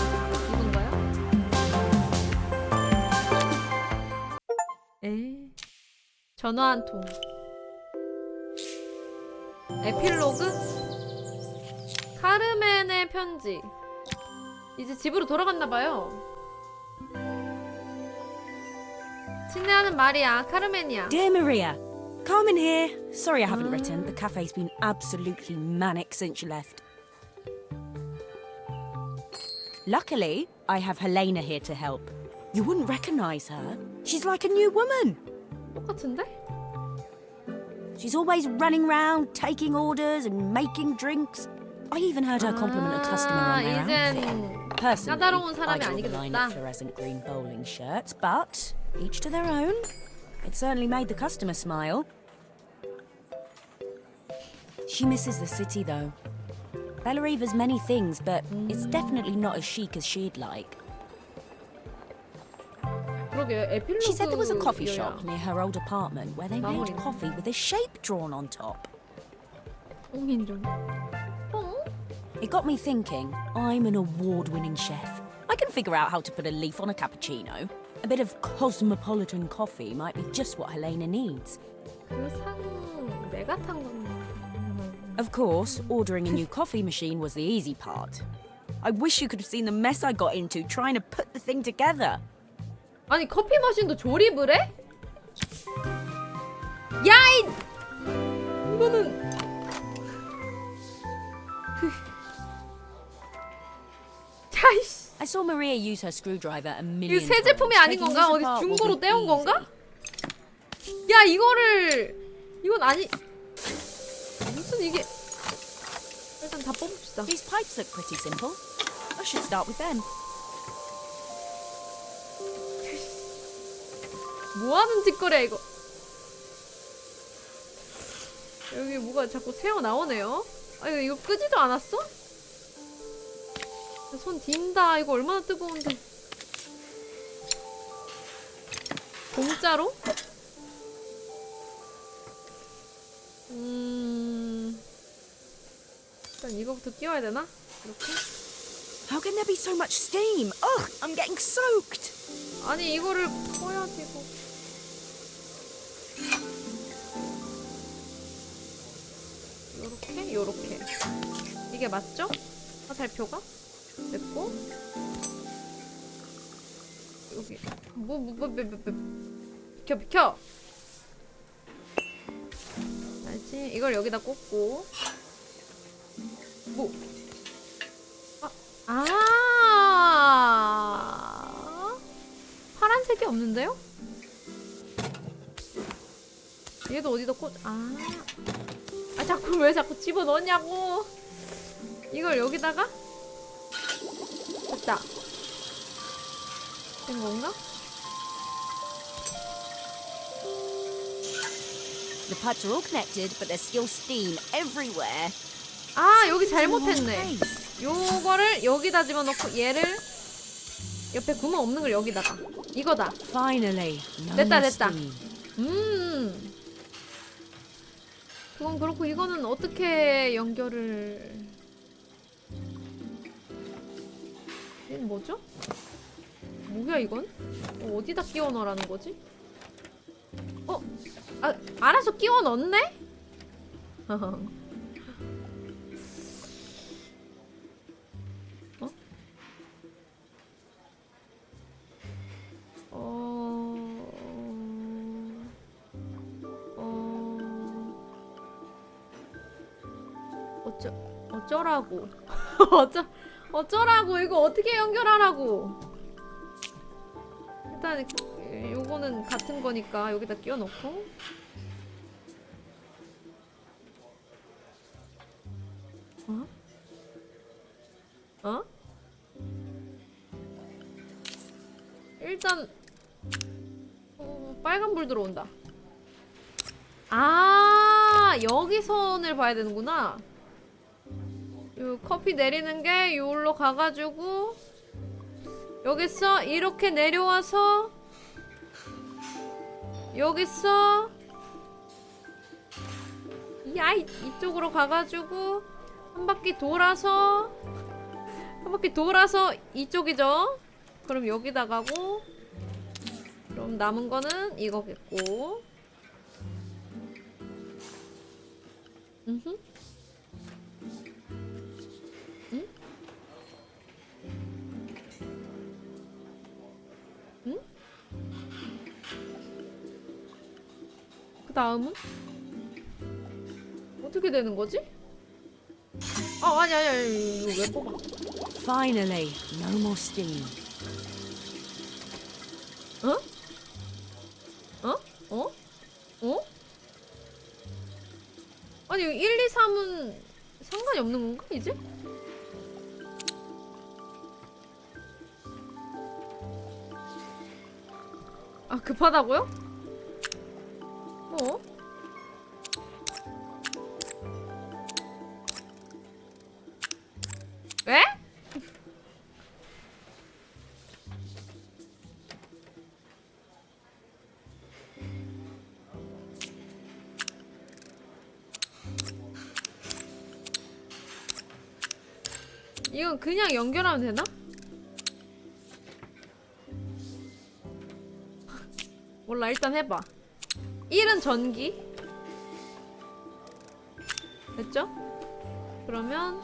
이건가요? 전화 한 통. 에필로그? 카르멘의 편지. 이제 집으로 돌아갔나봐요. 친애하는 말이야. 카르멘이야. Dear Maria, Carmen here. Sorry I haven't written. The cafe's been absolutely manic since you left. Luckily, I have Helena here to help. You wouldn't recognise her. She's like a new woman. 똑같은데? She's always running around, taking orders and making drinks. I even heard her compliment a customer on their outfit. 이젠 Personally, 까다로운 I 사람이 draw 아니게 the line 됐다. at fluorescent green bowling shirts, but each to their own. It certainly made the customer smile. She misses the city, though. Bellariva's many things, but it's definitely not as chic as she'd like. 그러게 에필로그. She said there was a coffee shop near her old apartment where they made 마무리. coffee with a shape drawn on top. 홍인종. It got me thinking, I'm an award-winning chef. I can figure out how to put a leaf on a cappuccino. A bit of cosmopolitan coffee might be just what Helena needs. 그 상 내가 탄 건. Of course, ordering a new coffee machine was the easy part. I wish you could have seen the mess I got into trying to put the thing together. 아니 커피 머신도 조립을 해? 야 이거는 야이씨. I saw Maria use her screwdriver a 이거 million 새 times. 제품이 아닌 Taking 건가? this 어디 apart 중고로 wasn't 떼온 easy. 건가? 야 이건 아니 무슨 이게 일단 다 뽑읍시다. These pipes look pretty simple. I should start with them. 뭐하는 짓거리야 이거. 여기 뭐가 자꾸 새어 나오네요. 아 이거 끄지도 않았어? 손 딘다. 이거 얼마나 뜨거운데. 공짜로? 일단 이거부터 끼워야 되나? 이렇게? How can there be so much steam? Ugh, I'm getting soaked. 아니 이거를 꺼야지 이거. 요렇게 이게 맞죠? 화살표가? 됐고 여기 비켜 알지? 이걸 여기다 꽂고 파란색이 없는데요? 얘도 어디다 자꾸 왜 자꾸 집어넣냐고. 이걸 여기다가 됐다. 된 건가? The pipes are all connected, but there's still steam everywhere. 여기 잘못했네. 요거를 여기다 집어넣고 얘를 옆에 구멍 없는 걸 여기다가. 이거다. Finally. No 됐다. more steam. 그건 그렇고 이거는 어떻게 연결을. 얘는 뭐죠? 뭐야 이건? 어디다 끼워 넣으라는 거지? 알아서 끼워 넣네? 어쩌라고. 어쩌라고. 이거 어떻게 연결하라고. 일단 요거는 같은 거니까 여기다 끼워 놓고. 일단 빨간 불 들어온다. 여기 선을 봐야 되는구나. 요 커피 내리는 게 요로 가가지고 여기서 이렇게 내려와서 여기서 이쪽으로 가가지고 한 바퀴 돌아서 이쪽이죠. 그럼 여기다 가고 그럼 남은 거는 이거겠고. 응? 그 다음은? 어떻게 되는 거지? 아니 이거 왜 뽑아? Finally, no more steam. 시간이 없는 건가 이제? 아 급하다고요? 어? 에? 이건 그냥 연결하면 되나? 몰라 일단 해봐. 1은 전기 됐죠? 그러면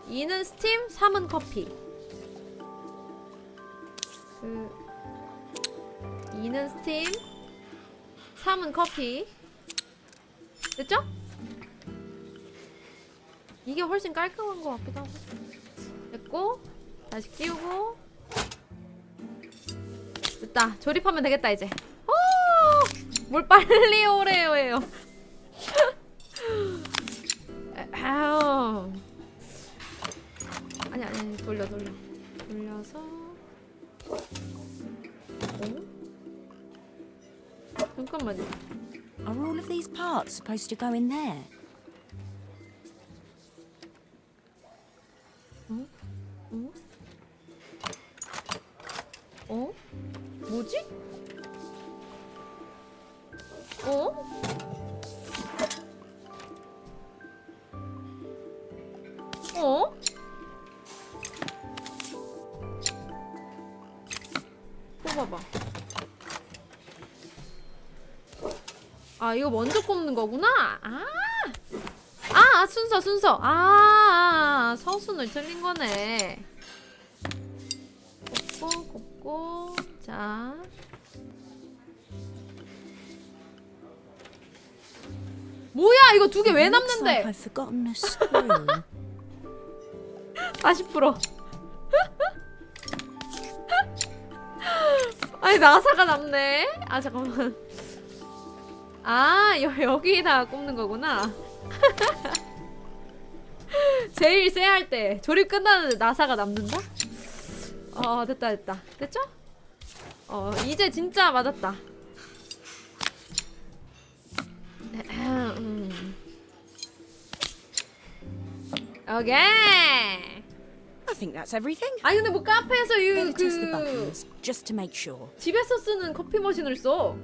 2는 스팀, 3은 커피. 2는 스팀, 3은 커피. 됐죠? 이게 훨씬 깔끔한 것 같기도 하고. 됐고 다시 끼우고 됐다. 조립하면 되겠다 이제. 오! 뭘 빨리 오래요 해요. 아니 돌려서 잠깐만요. Are all of these parts supposed to go in there? 어? 뭐지? 어? 어? 뽑아봐. 아 이거 먼저 꼽는 거구나. 순서. 서순을 틀린 거네. 꼽고 자. 뭐야 이거 두 개 왜 남는데? I've forgotten a screw. 다시 풀어. 아니 나사가 남네. 아 잠깐만. 여기다 꼽는 거구나. 제일 쎄할 때 조립 끝나는데 나사가 남는다? 됐다. 됐죠? 이제 진짜 맞았다. 오케이. I think that's everything. 아니 근데 뭐 카페에서 We'll test the buttons just to make sure. 집에서 쓰는 커피 머신을 써.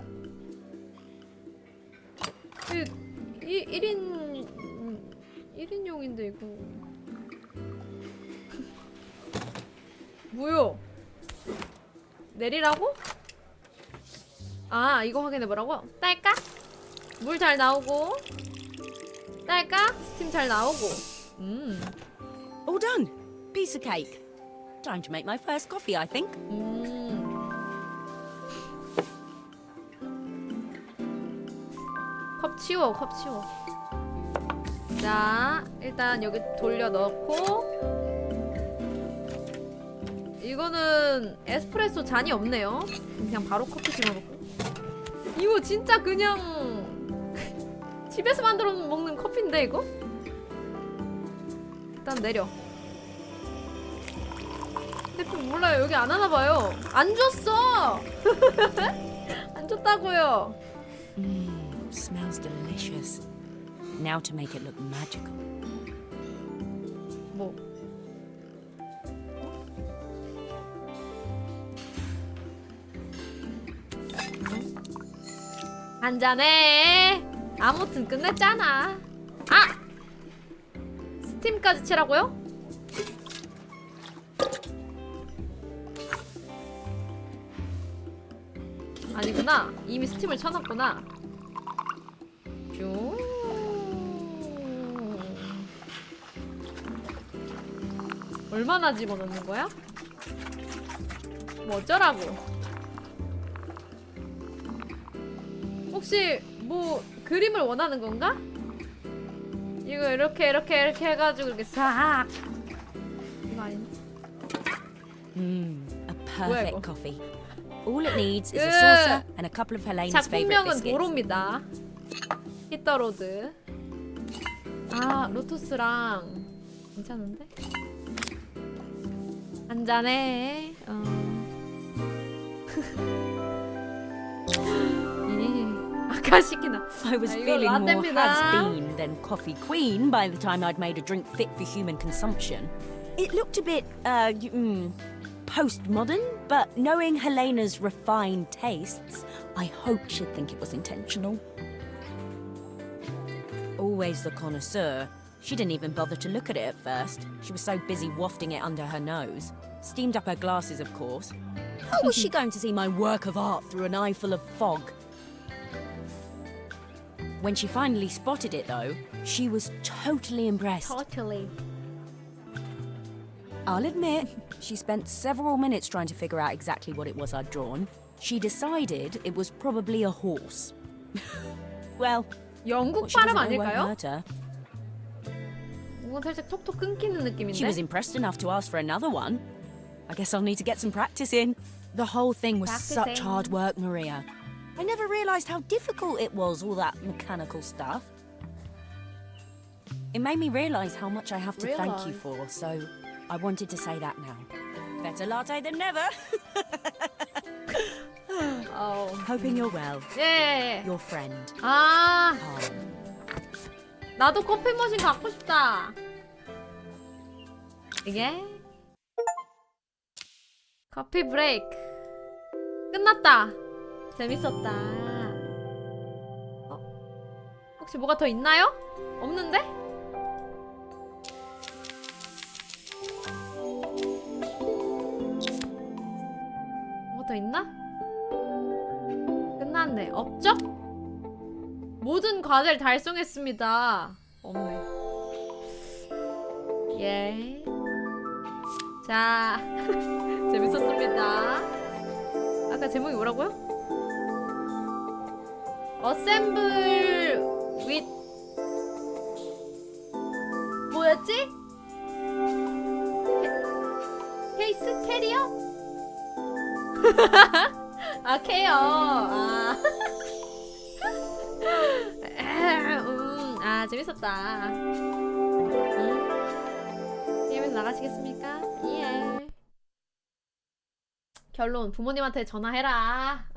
1인용인데 이거 뭐요? 내리라고? 이거 확인해보라고? 딸까? 물 잘 나오고 딸까? 스팀 잘 나오고 All done. Piece of cake. Time to make my first coffee, I think. 컵 치워. 자, 일단 여기 돌려 넣고 이거는 에스프레소 잔이 없네요. 그냥 바로 커피 집어넣고. 이거 진짜 그냥 집에서 만들어 먹는 커피인데 이거? 일단 내려. 대표 몰라요. 여기 안 하나봐요. 안 줬어. 안 줬다고요. Smells delicious. Now to make it look magical. 뭐? 한잔해. 아무튼 끝냈잖아. 스팀까지 치라고요? 아니구나. 이미 스팀을 쳐놨구나. 쭉. 얼마나 집어넣는 거야? 뭐 어쩌라고? 혹시 뭐 그림을 원하는 건가? 이거 이렇게 해가지고 이렇게 싹. 이거 아니네. A perfect 이거? coffee. All it needs is a saucer and a couple of Helene's favorite 작품명은 biscuits. 도로입니다. 히터로드. 로투스랑 괜찮은데? 한잔해. 아까 시키나. I was 이거 feeling more 라떼입니다. has-been than coffee queen by the time I'd made a drink fit for human consumption. It looked a bit, postmodern, but knowing Helena's refined tastes, I hoped she'd think it was intentional. Always the connoisseur. She didn't even bother to look at it at first. She was so busy wafting it under her nose. Steamed up her glasses, of course. How was she going to see my work of art through an eye full of fog? When she finally spotted it, though, she was totally impressed. Totally. I'll admit, she spent several minutes trying to figure out exactly what it was I'd drawn. She decided it was probably a horse. Well, 영국 what she 발음 doesn't know won't 아닐까요? hurt her. 이건 살짝 톡톡 끊기는 느낌인데. She was impressed enough to ask for another one. I guess I'll need to get some practice in. The whole thing was such Practicing. hard work, Maria. I never realised how difficult it was, all that mechanical stuff. It made me realise how much I have to thank you for, so I wanted to say that now. Better latte than never. Hoping you're well. 예. Your friend. 아, Carl. 나도 커피 머신 갖고 싶다. 이게 커피 브레이크 끝났다. 재밌었다. 혹시 뭐가 더 있나요? 없는데? 뭐가 더 있나? 끝났네. 없죠? 모든 과제를 달성했습니다. 없네. 예. 자, 재밌었습니다. 아까 제목이 뭐라고요? Assemble with 뭐였지? 케이스? 캐리어? 아, 케어. 아. 아, 재밌었다. 게임에서 나가시겠습니까? 예. 결론, 부모님한테 전화해라.